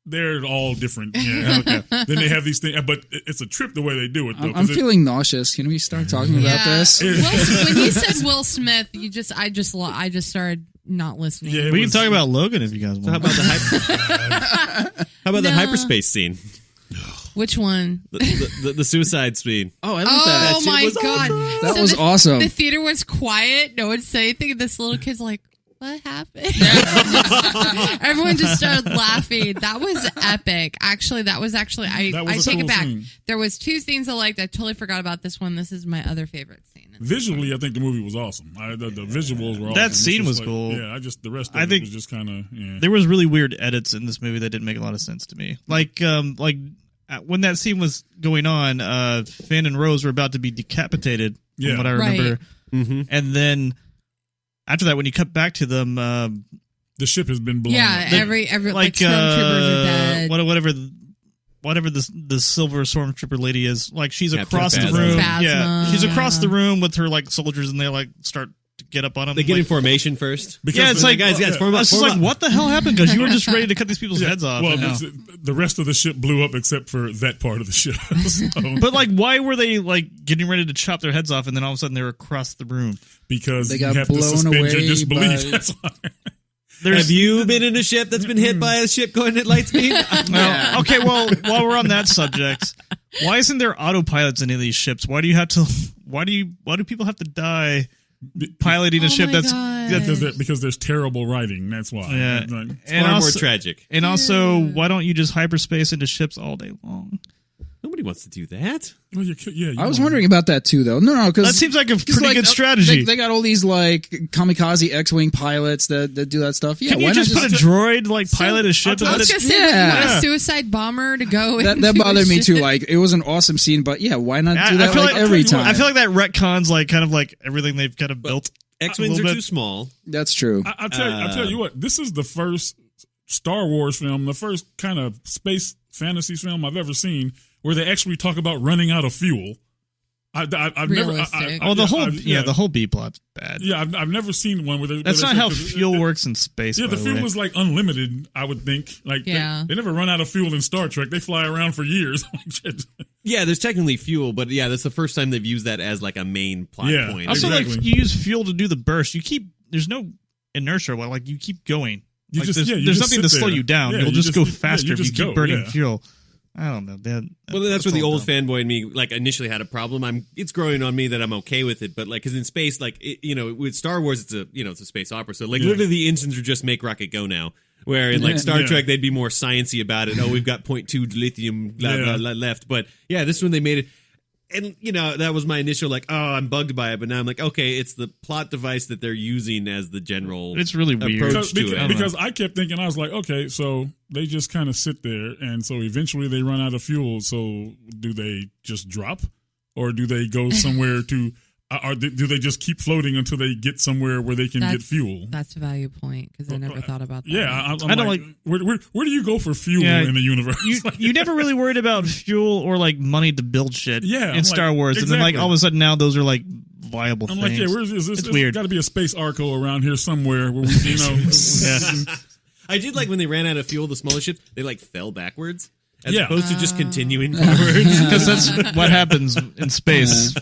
They're all different. Yeah. Okay. Then they have these things, but it's a trip the way they do it. Though, I'm feeling nauseous. Can we start talking about this? When you said Will Smith, I just started not listening. Yeah, We can talk about Logan if you guys want. So how about that hyperspace scene? Which one? The suicide scene. Oh, I like that. Oh my was god, awesome. That was awesome. The theater was quiet. No one said anything. And this little kid's like, "What happened?" Everyone just started laughing. That was epic. Actually, I take it back. Scene. There was 2 scenes I liked. I totally forgot about this one. This is my other favorite scene. Visually, I think the movie was awesome. The visuals were awesome. That scene was like, cool. Yeah, the rest of it was just kind of. Yeah. There was really weird edits in this movie that didn't make a lot of sense to me. Like when that scene was going on, Finn and Rose were about to be decapitated, from what I remember. Mm-hmm. And then after that, when you cut back to them, the ship has been blown Yeah, up. every like stormtroopers are dead. Whatever the silver stormtrooper lady is, like she's Captain across the Phasma. room. Phasma, Yeah, she's across yeah. the room with her like soldiers, and they like start to get up on them. They get like, in formation first. Yeah, it's like guys, form I up. was just like, what the hell happened? Because you were just ready to cut these people's heads off. Well, and now- the rest of the ship blew up except for that part of the ship. So, but like, why were they like getting ready to chop their heads off, and then all of a sudden they were across the room? because They you got have to blown suspend your away disbelief. by- That's why. Have you been in a ship that's been hit by a ship going at light speed? Well, okay. Well, while we're on that subject, why isn't there autopilots in any of these ships? Why do people have to die piloting a Oh ship my that's God. Because there's terrible writing. That's why. Yeah. Like, and Far more also, tragic. and also, why don't you just hyperspace into ships all day long? Nobody wants to do that. well, you I was wondering about that too, though. No, because That seems like a pretty good strategy. They got all these like kamikaze X-wing pilots that do that stuff. Yeah, Can you why just not put a droid like pilot a ship? I'll I and was let gonna it- say, Yeah. you want a suicide bomber to go. that into bothered a me too. ship? Like it was an awesome scene, but yeah, why not do that feel like every time? I feel like that retcons like kind of like everything they've kind of built. X-Wings a are little too bit. small. That's true. I'll tell you what. This is the first Star Wars film, the first kind of space fantasy film I've ever seen where they actually talk about running out of fuel. I've never. Realistic. The whole B plot's bad. Yeah, I've never seen one where That's where not they how say- fuel works in space. Yeah, by the fuel way. is like unlimited. I would think. Like Yeah. they never run out of fuel in Star Trek. They fly around for years. Yeah, there's technically fuel, but yeah, that's the first time they've used that as like a main plot Yeah. point. Also, Exactly. like you use fuel to do the burst. There's no inertia. Well, like you keep going. You Like, just- there's yeah, you there's just nothing to sit slow there. you down. Yeah, You'll you just go just- faster yeah, you if you just keep go, burning yeah. fuel. I don't know. Well, that's where the all old dumb. fanboy in me like initially had a problem. It's growing on me that I'm okay with it, but like because in space, like with Star Wars, it's a space opera. So like literally the engines are just make rocket go now. Where in like Star Yeah. Trek, they'd be more sciencey about it. Oh, we've got 0.2 lithium blah, blah, blah, left. But yeah, this one they made it. And, that was my initial like, oh, I'm bugged by it. But now I'm like, okay, it's the plot device that they're using as the general It's really weird. approach to it. because I kept thinking, I was like, okay, so they just kind of sit there, and so eventually they run out of fuel. So do they just drop, or do they go somewhere to, or do they just keep floating until they get somewhere where they can get fuel? That's a value point because I never thought about that. Yeah, I'm I don't like, where do you go for fuel Yeah, in the universe? You never really worried about fuel or like money to build shit Yeah, in I'm Star like, Wars, and then like exactly. all of a sudden now those are like viable I'm things. like, yeah, where's this? It's There's weird. got to be a space Arco around here somewhere where we, Yeah. I did like when they ran out of fuel, the smaller ships, they like fell backwards. As Yeah. opposed to just continuing forwards. Because that's what happens in space.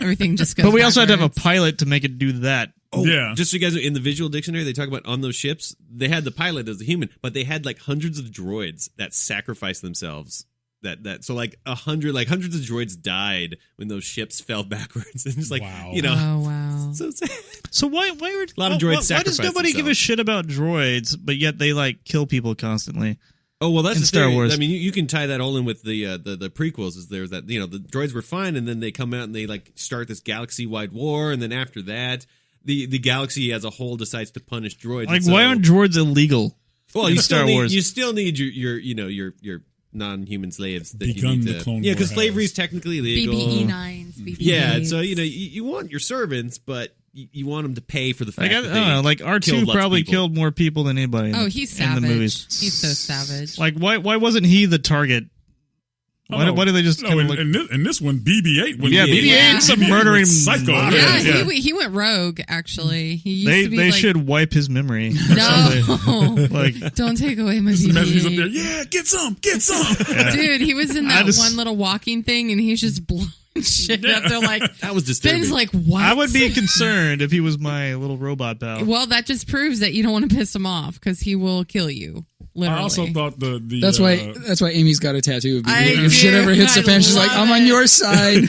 Everything just goes. But we also had to have a backwards. pilot to make it do that. Oh, Yeah. Just so you guys know, in the visual dictionary, they talk about on those ships, they had the pilot as a human, but they had like hundreds of droids that sacrificed themselves. So like hundreds of droids died when those ships fell backwards. And just like, Wow. Oh wow. so sad. So why were A lot of droids why does sacrifice nobody give a themselves. shit about droids, but yet they like kill people constantly? Oh well, that's In the Star theory. Wars. I mean, you can tie that all in with the prequels. Is there's that the droids were fine, and then they come out and they like start this galaxy-wide war, and then after that, the galaxy as a whole decides to punish droids. Like, And so- why aren't droids illegal? well in you Star still need, Wars? You still need your non-human slaves that Begun you need the to. Clone Yeah, War because has. slavery is technically illegal. BBE 9s. BBE Yeah, 8s. so you want your servants, but you want them to pay for the fact Like, I that don't know. Like killed R2 lots of probably people. killed more people than anybody. Oh, he's in savage. the movies. He's so savage. Like, why wasn't he the target? Why do they just no? In this one, BB-8. BB-8's a murdering psycho. Yeah, he went rogue. Actually, he used to be they like, should wipe his memory. No, like don't take away my He's up BB-8. there. Yeah, get some. Dude, he was in that one little walking thing, and he's just blowing shit up. They're like, That was disturbing. Finn's like, what? I would be concerned if he was my little robot pal. Well, that just proves that you don't want to piss him off because he will kill you. Literally. I also thought the That's why Amy's got a tattoo of I BB-8. If shit ever hits the fan, she's like, I'm on your side.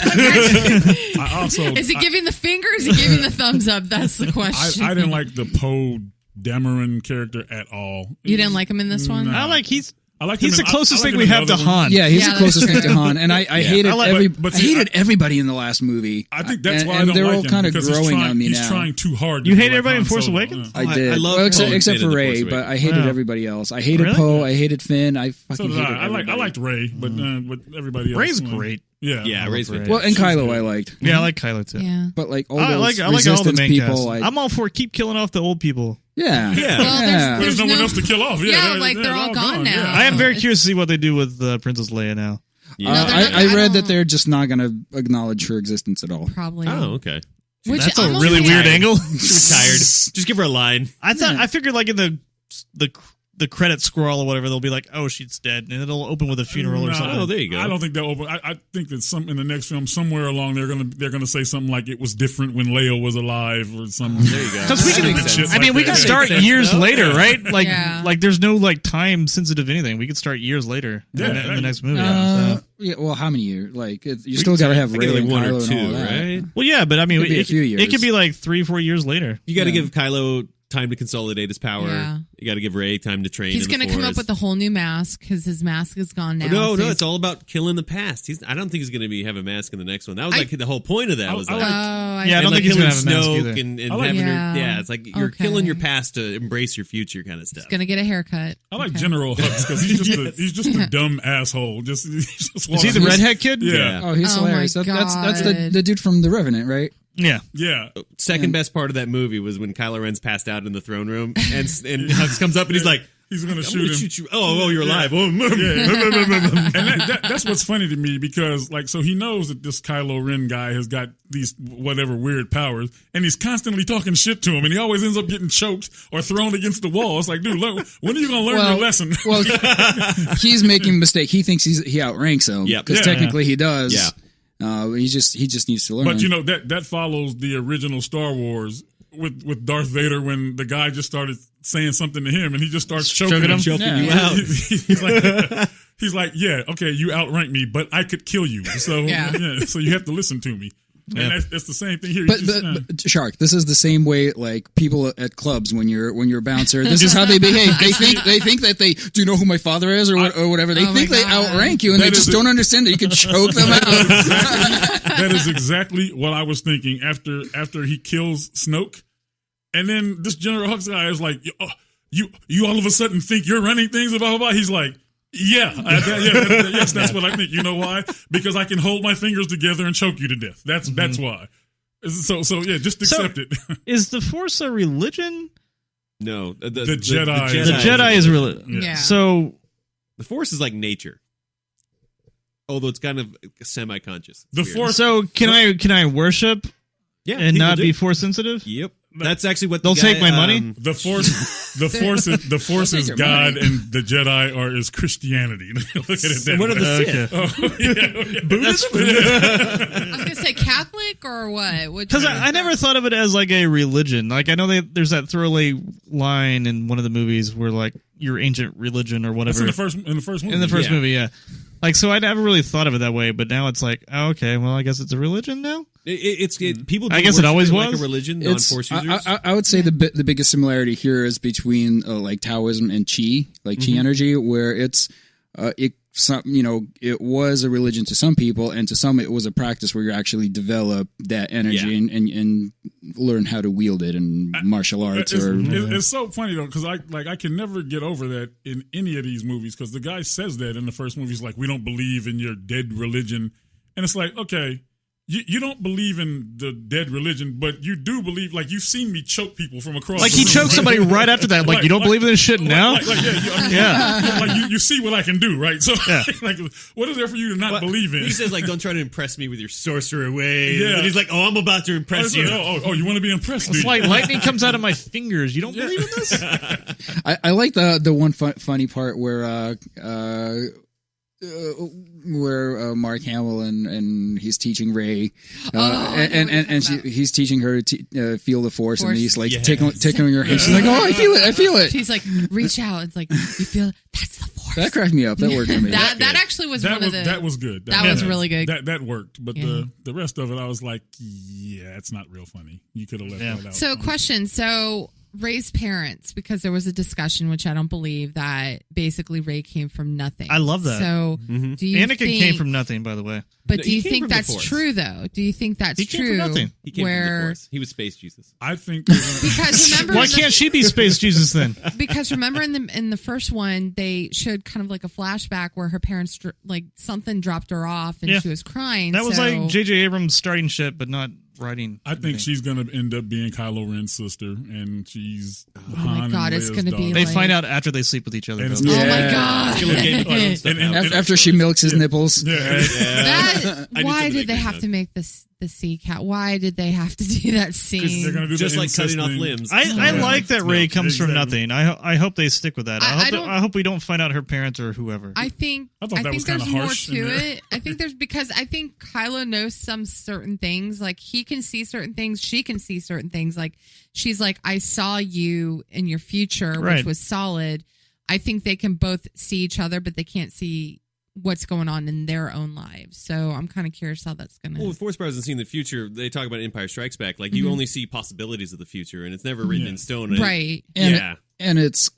I also Is he giving the finger? Or is he giving the thumbs up? That's the question. I didn't like the Poe Dameron character at all. You didn't like him in this one? No. He's liked the him closest I thing liked we him in have to other ones. Han. Yeah, he's Yeah, the closest thing that's to Han, and I hated I hated everybody in the last movie. I think that's why I and don't they're like all him, kind of because growing on me he's now. trying too hard. You to hate be like everybody in Han Force Solo. Awakens? Yeah. I did. I love well, Poe except in for The Ray, Force but Awakens. I hated Wow. everybody else. I hated Really? Poe. I hated Finn. I So fucking did hated I. I everybody. liked Ray, but everybody else. Ray's great. Yeah, Yeah, Ray's Ray. fantastic. Well, and Kylo I liked. Yeah, I like Kylo too. Yeah. But like all I those like all the resistance main people, cast. I'm all for keep killing off the old people. yeah. Yeah. Well, Yeah. There's no one else to kill off. Yeah, like they're all gone now. Yeah. I am very curious to see what they do with Princess Leia now. Yeah. No, they're not- I read that don't- they're just not going to acknowledge her existence at all. Probably. Oh, okay. Which That's a I'm really okay. weird angle. She's tired. Just give her a line. I figured like in the credit scroll or whatever, they'll be like, "Oh, she's dead," and it'll open with a funeral or No, something. Oh, there you go. I don't think they'll open. I think that in the next film, somewhere along, they're gonna say something like it was different when Leia was alive or something. There you go. Because we That can, makes sense. I mean, we like can that. start Makes sense, years though. later, right? Like, Yeah. like there's no like time sensitive anything. We could start years later in the next movie. So. Yeah, well, how many years? Like, you still got to have I Ray think and like one Kylo or and two, all that. right? Well, yeah, but I mean, Could be a few years. it could be like 3-4 years later. You got to give Kylo time to consolidate his power. Yeah. You got to give Rey time to train. He's going to come up with a whole new mask because his mask is gone now. No, so he's- it's all about killing the past. I don't think he's going to have a mask in the next one. That was I- like the whole point of that. Was like, I Yeah, I don't like think he's killing gonna have a mask Snoke either. and I like- having Yeah. her. Yeah, it's like you're Okay. killing your past to embrace your future, kind of stuff. He's gonna get a haircut. I like Okay. General Hux because he's just a dumb asshole. He's just Is he the walking- redhead kid? Yeah. Oh, he's Oh hilarious. my That's God. the dude from The Revenant, right? Yeah. Yeah. Second best part of that movie was when Kylo Ren's passed out in the throne room, and Hux comes up and he's like, He's gonna "I'm shoot gonna him. shoot you! Oh, you're alive! Oh, Yeah. And that's what's funny to me because, like, so he knows that this Kylo Ren guy has got these whatever weird powers, and he's constantly talking shit to him, and he always ends up getting choked or thrown against the wall. It's like, dude, look, when are you gonna learn your lesson? Well, he's making a mistake. He thinks he outranks him Yep. because Yeah. technically he does. Yeah. He just needs to learn. But you know that follows the original Star Wars with Darth Vader when the guy just started saying something to him, and he just starts choking him. choking you Yeah. out. He's like, yeah, okay, you outrank me, but I could kill you. So Yeah. so you have to listen to me. And that's the same thing here. But, You just, but Shark, this is the same way like people at clubs when you're a bouncer. This is how they behave. They think that they do you know who my father is or whatever. They Oh my think they God. outrank you and That they just is don't understand that you can choke them out. that is exactly what I was thinking after he kills Snoke. And then this General Hux guy is like, you all of a sudden think you're running things, blah, blah, blah. He's like, yes, that's what I think. You know why? Because I can hold my fingers together and choke you to death. That's why. So yeah, just accept it. Is the Force a religion? No, the Jedi. The Jedi is religion. Yeah. So The Force is like nature, although it's kind of semi-conscious. It's The weird. Force- so can I worship yeah, and people not do. be Force sensitive? Yep, that's actually what They'll the guy, take my money? The Force is your God, money. and the Jedi is Christianity. Look at it that What are way. the Sith? Buddhism? I was gonna say Catholic or what? Because I never thought of it as like a religion. Like I know there's that throwaway line in one of the movies where like your ancient religion or That's whatever in the first movie. in the first Yeah. movie, yeah. Like so, I never really thought of it that way, but now it's like, oh, okay, well, I guess it's a religion now. People. I do guess it worship always like was. a religion. It's- Non-Force users. I would say the biggest similarity here is between like Taoism and Qi, like Qi energy, where it was a religion to some people, and to some it was a practice where you actually develop that energy and learn how to wield it in martial arts. It's so funny though because I can never get over that in any of these movies because the guy says that in the first movie. He's like, we don't believe in your dead religion, and it's like, okay, You don't believe in the dead religion, but you do believe, like, you've seen me choke people from across Like the he room, choked right? somebody right after that. Like, you don't believe in this shit now? Like, you see what I can do, right? So, like, what is there for you to not believe in? He says, like, don't try to impress me with your sorcerer ways. Yeah. And he's like, oh, I'm about to impress you. You want to be impressed, It's dude? like lightning comes out of my fingers. You don't believe in this? I like the one funny part where Mark-Hamill and he's teaching Ray, he's teaching her to feel the force, and he's like tickling her hand. She's like, "Oh, I feel it." She's like, reach out. It's like, you feel that's the force. That cracked me up. That worked for me. That actually was one of the. That was good. That was really good. That worked. But the rest of it, I was like, yeah, it's not real funny. You could have left that out. So, question. So, Ray's parents, because there was a discussion, which I don't believe, that basically Ray came from nothing. I love that. So, do you Anakin came from nothing, by the way. But No, do he you came think from the that's Force. true, though? Do you think that's He true? came from nothing. He came from the Force. He was space Jesus. I think Because remember, Why can't she be Space Jesus then? Because remember in the first one, they showed kind of like a flashback where her parents like something dropped her off and she was crying. That was so- like J.J. Abrams starting shit, but not writing. I think she's going to end up being Kylo Ren's sister, and she's my God, it's going gonna be They like- find out after they sleep with each other. And though. it's- Oh my God! Killer Game of Thrones stuff out. After she milks his nipples. That, I need why somebody did to they agree have with to make the sea cat? Why did they have to do that scene? they're going to do Just the like incest cutting off thing. limbs. I like that Ray comes from exactly. nothing. I hope they stick with that. I I hope we don't find out her parents or whoever. I think I thought that was there's kinda more harsh to in there. it. I think there's because I think Kylo knows some certain things. Like he can see certain things, she can see certain things. Like she's like, I saw you in your future, Right. which was solid. I think they can both see each other, but they can't see what's going on in their own lives. So I'm kind of curious how that's gonna. Well, with Force Powers and seeing the future, they talk about Empire Strikes Back. Like you only see possibilities of the future, and it's never written in stone. And- right. And, and it's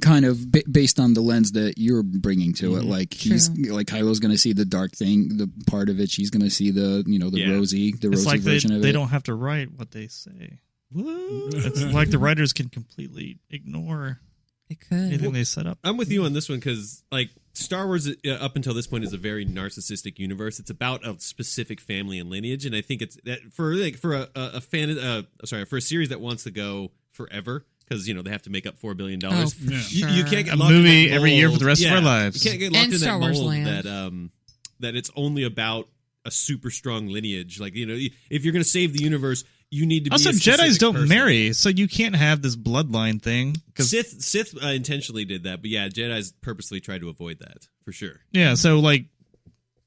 kind of based on the lens that you're bringing to it. Like he's like Kylo's going to see the dark thing, the part of it. She's going to see the rosy it's like version of it. they don't have to write what they say. It's like the writers can completely ignore They could. anything they set up. I'm with you on this one because, like, Star Wars up until this point is a very narcissistic universe. It's about a specific family and lineage, and I think it's that for a series that wants to go forever because they have to make up $4 billion. Oh, for You can't get A locked in movie that every year for mold. the rest of our lives. You can't get locked And in Star that Wars mold land. that it's only about a super strong lineage. Like if you're going to save the universe, you need to be Also, a specific Jedis don't person. marry, so you can't have this bloodline thing. Sith intentionally did that, but yeah, Jedi's purposely tried to avoid that for sure. Yeah, so like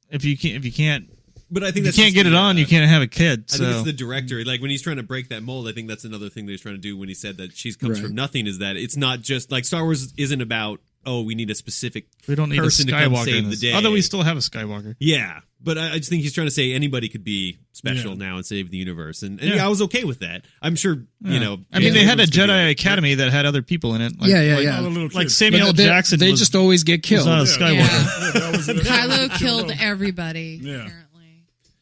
if you can't But I think you that's can't just get it the, on, you can't have a kid. I think So it's the director. Like when he's trying to break that mold, I think that's another thing that he's trying to do when he said that she comes Right. from nothing. Is that it's not just like Star Wars isn't about we need a specific we don't need a person to come Skywalker save in the this. day. Although we still have a Skywalker. Yeah, but I just think he's trying to say anybody could be special Yeah. now and save the universe, and I was okay with that. I'm sure I mean, they had a Abrams could do Jedi that. Academy that had other people in it. Like, Yeah. All the little Like kids. Samuel But Jackson. they was, just always get was killed. not a Skywalker. Yeah. That was- Kylo killed everybody. Yeah. Apparently.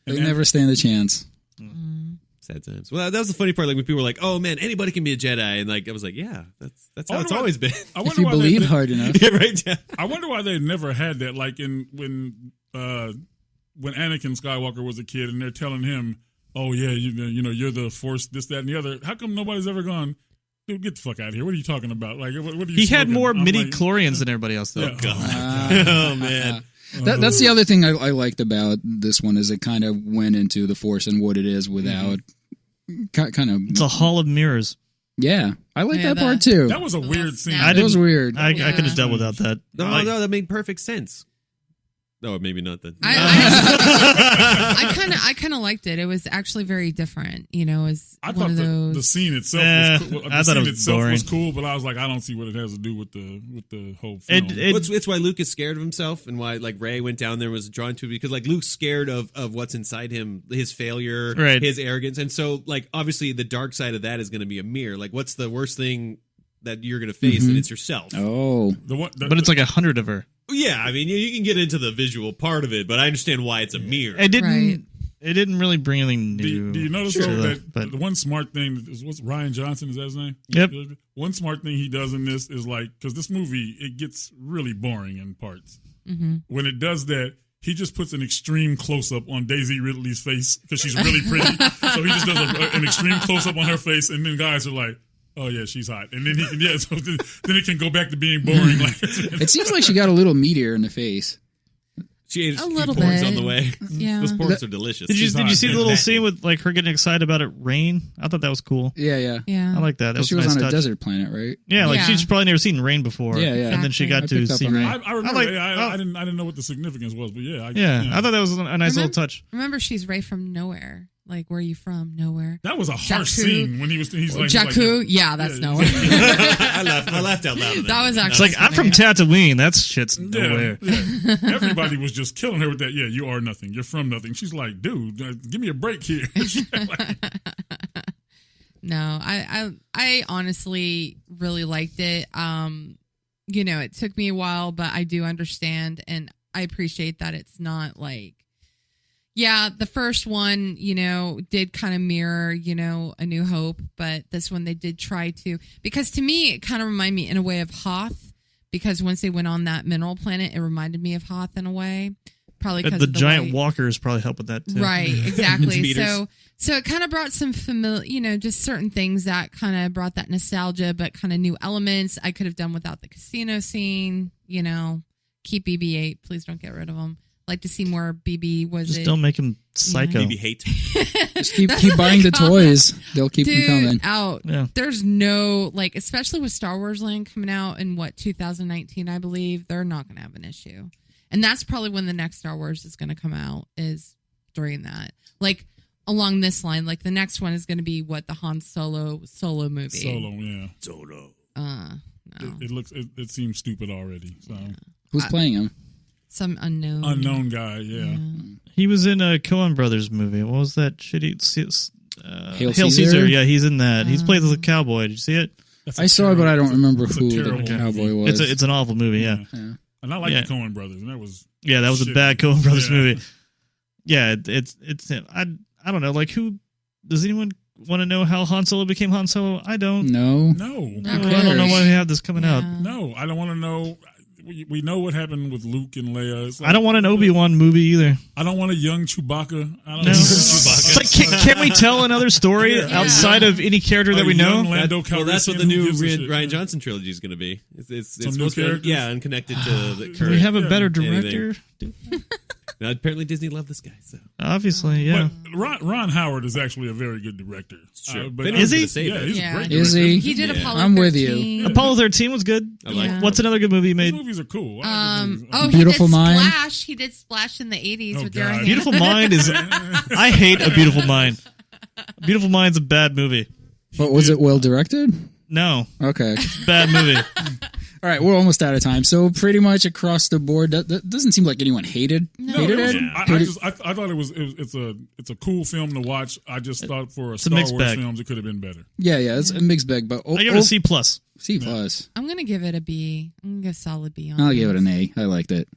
They never stand a chance. Sad times. Well, that was the funny part. Like when people were like, "Oh man, anybody can be a Jedi," and like I was like, "Yeah, that's how I it's wonder always been." I If wonder you why believe they, hard enough. yeah, right. Yeah. I wonder why they never had that. Like when Anakin Skywalker was a kid, and they're telling him, "Oh yeah, you're the Force, this, that, and the other." How come nobody's ever gone? Dude, get the fuck out of here! What are you talking about? Like, what are you? He had smoking? more I'm midi like, chlorians than everybody else, though. Yeah. Oh man. That's the other thing I liked about this one is it kind of went into the Force and what it is without kind of. It's a hall of mirrors. Yeah, I like Yeah, that part too. That was a weird last scene. snap. That was weird. I Yeah. could have dealt without that. No, Like, no, that made perfect sense. No, maybe not then. I kind of liked it. It was actually very different. As I one thought of those. the scene itself Eh, was cool. I The thought scene it was itself boring. was cool, but I was like, I don't see what it has to do with the whole film. It's why Luke is scared of himself, and why like Rey went down there and was drawn to it because like Luke's scared of what's inside him, his failure, Right. his arrogance, and so like obviously the dark side of that is going to be a mirror. Like, what's the worst thing that you're going to face? And it's yourself. Oh, but it's like 100 of her. Yeah, I mean you can get into the visual part of it, but I understand why it's a mirror. It didn't. Right. It didn't really bring anything new. Do you notice to though the- that but the one smart thing is what's Ryan Johnson, is that his name? Yep. One smart thing he does in this is like, because this movie it gets really boring in parts. When it does that, he just puts an extreme close-up on Daisy Ridley's face because she's really pretty. So he just does an extreme close-up on her face, and then guys are like, oh, yeah, she's hot. And then so then it can go back to being boring. It seems like she got a little meatier in the face. She ate A little porks bit. on the way. Yeah. Those porks are delicious. Did you see the little Yeah. scene with like her getting excited about it rain? I thought that was cool. Yeah. Yeah. I like that. That was She a was nice on a touch. desert planet, right? Yeah, like Yeah. she's probably never seen rain before. Yeah, yeah. And then she got Exactly. I to picked up see on rain. that. I remember. I like- I didn't know what the significance was, but yeah. I thought that was a nice little touch. Remember, she's right from nowhere. Like, where are you from? Nowhere. That was a harsh Jakku. scene when he's like Jakku? Yeah, that's nowhere. I laughed out loud. At That was It's actually like, I'm from Tatooine. That's shit's Yeah, nowhere. yeah. Everybody was just killing her with that. Yeah, you are nothing. You're from nothing. She's like, dude, give me a break here. No, I honestly really liked it. It took me a while, but I do understand, and I appreciate that it's not like, yeah, the first one, did kind of mirror, A New Hope, but this one they did try to, because to me it kind of reminded me in a way of Hoth, because once they went on that mineral planet, it reminded me of Hoth in a way, probably because The of the giant way- walkers probably help with that too. Right, exactly. Speeders. So it kind of brought some familiar, just certain things that kind of brought that nostalgia, but kind of new elements. I could have done without the casino scene, keep BB-8. Please don't get rid of him. Like to see more BB. Just don't make him psycho. Maybe hate. Just keep That's buying the what I call toys. They'll keep Dude, them coming. out. Yeah. There's no, especially with Star Wars Land coming out in 2019, I believe, they're not going to have an issue. And that's probably when the next Star Wars is going to come out, is during that. Along this line, the next one is going to be the Han Solo movie. Solo, yeah. Solo. No. It seems stupid already. So Who's playing him? Some unknown. unknown guy, yeah. He was in a Coen Brothers movie. What was that shitty? Hail Hail Caesar? Caesar. Yeah, he's in that. He's played as a cowboy. Did you see it? That's a I saw it, but I don't remember it's a who the terrible cowboy movie. was. It's an awful movie. Yeah, And I like Yeah. the Coen brothers, and that was that was a shit. bad Coen Brothers Yeah. movie. Yeah, it's him. I don't know. Who does anyone want to know how Han Solo became Han Solo? I don't. No. No. I don't know why we have this coming out. Yeah. No, I don't want to know. We know what happened with Luke and Leia. It's like, I don't want an Obi-Wan movie either. I don't want a young Chewbacca. I don't No. know. It's like, can we tell another story Yeah. outside of any character that we know? young Lando Well, that's what Calrissian, the who new gives a shit? Ryan Johnson trilogy is going to be. It's Some new supposed to be, characters? unconnected to the Do current. we have a better anything. director? Now, apparently Disney loved this guy. So Obviously, yeah. But Ron Howard is actually a very good director. true. But Is he? Gonna say Yeah, that. he's Yeah. a great Is director. he? He did Yeah. Apollo I'm with you. 13. Apollo 13 was good. I like Yeah. What's another good movie he His made? movies are cool. I like his movies. He Beautiful did Mind? Splash. He did Splash in the 80s Oh, with God. your Beautiful Mind is. I hate A Beautiful Mind. Beautiful Mind's a bad movie. But was it well directed? No, Okay. bad movie. All right, we're almost out of time. So pretty much across the board, that doesn't seem like anyone hated No, it. it was, Yeah. I thought it's a cool film to watch. I just thought for a a Star mixed Wars bag. films it could have been better. Yeah, it's a mixed bag, but I give it a C+. C plus. I'm going to give it a B. I'm going to give a solid B on I'll it. give it an A. I liked it.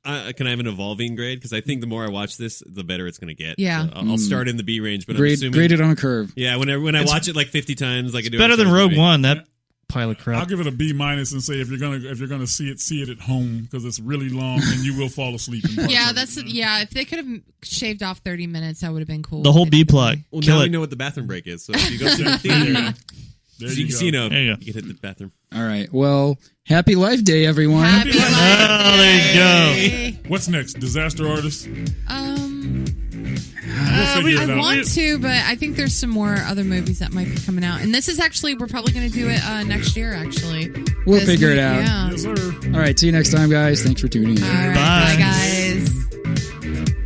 Can I have an evolving grade? Because I think the more I watch this, the better it's going to get. Yeah. So I'll start in the B range, but I'm assuming. Graded on a curve. Yeah, when I watch it 50 times, like I do. Better than every Rogue movie. One. That pile of I'll crap. give it a B minus and say if you're gonna see it at home because it's really long and you will fall asleep. In parts Yeah, of that's it. if they could have shaved off 30 minutes, that would have been cool. The whole They B didn't. plot. Well, Kill now it. we know what the bathroom break is. So if you go to the theater, There you you can go. see There you go. you can hit the bathroom. All right. Well, happy Life Day, everyone. Happy Life Oh, there you Day. What's next? Disaster Artist. We'll figure I it out. want to, but I think there's some more other movies that might be coming out. And this is actually, we're probably going to do it next year, actually. We'll This figure it week, out. Yeah. Yes, sir. All right. See you next time, guys. Thanks for tuning in. All right. Bye. Bye, guys.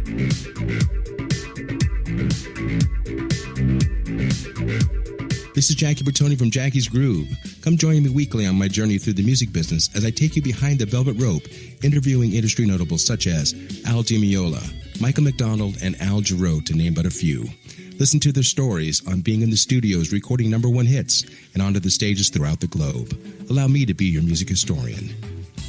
This is Jackie Bertoni from Jackie's Groove. Come join me weekly on my journey through the music business as I take you behind the velvet rope, interviewing industry notables such as Al Di Meola, Michael McDonald, and Al Jarreau, to name but a few. Listen to their stories on being in the studios recording #1 hits and onto the stages throughout the globe. Allow me to be your music historian.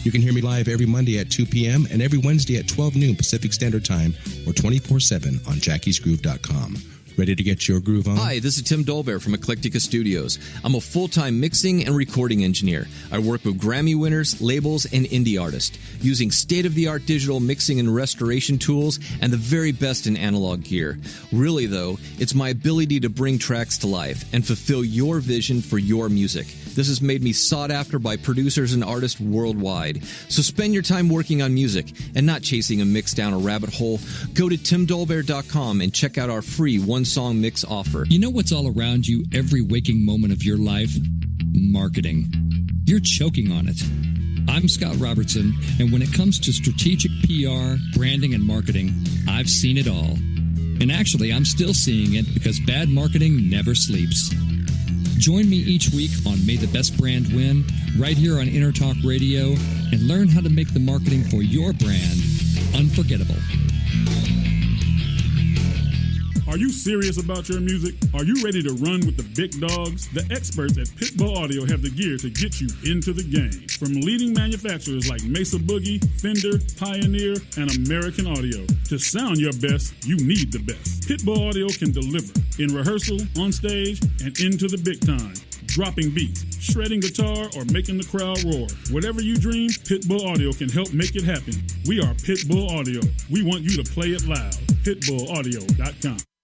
You can hear me live every Monday at 2 p.m. and every Wednesday at 12 noon Pacific Standard Time or 24/7 on jackiesgroove.com. Ready to get your groove on? Hi, this is Tim Dolbear from Eclectica Studios. I'm a full-time mixing and recording engineer. I work with Grammy winners, labels, and indie artists, using state-of-the-art digital mixing and restoration tools and the very best in analog gear. Really, though, it's my ability to bring tracks to life and fulfill your vision for your music. This has made me sought after by producers and artists worldwide. So spend your time working on music and not chasing a mix down a rabbit hole. Go to timdolbear.com and check out our free one-song mix offer. You know what's all around you every waking moment of your life? Marketing. You're choking on it. I'm Scott Robertson, and when it comes to strategic PR, branding, and marketing, I've seen it all. And actually, I'm still seeing it because bad marketing never sleeps. Join me each week on May the Best Brand Win, right here on Intertalk Radio, and learn how to make the marketing for your brand unforgettable. Are you serious about your music? Are you ready to run with the big dogs? The experts at Pitbull Audio have the gear to get you into the game. From leading manufacturers like Mesa Boogie, Fender, Pioneer, and American Audio. To sound your best, you need the best. Pitbull Audio can deliver in rehearsal, on stage, and into the big time. Dropping beats, shredding guitar, or making the crowd roar. Whatever you dream, Pitbull Audio can help make it happen. We are Pitbull Audio. We want you to play it loud. PitbullAudio.com.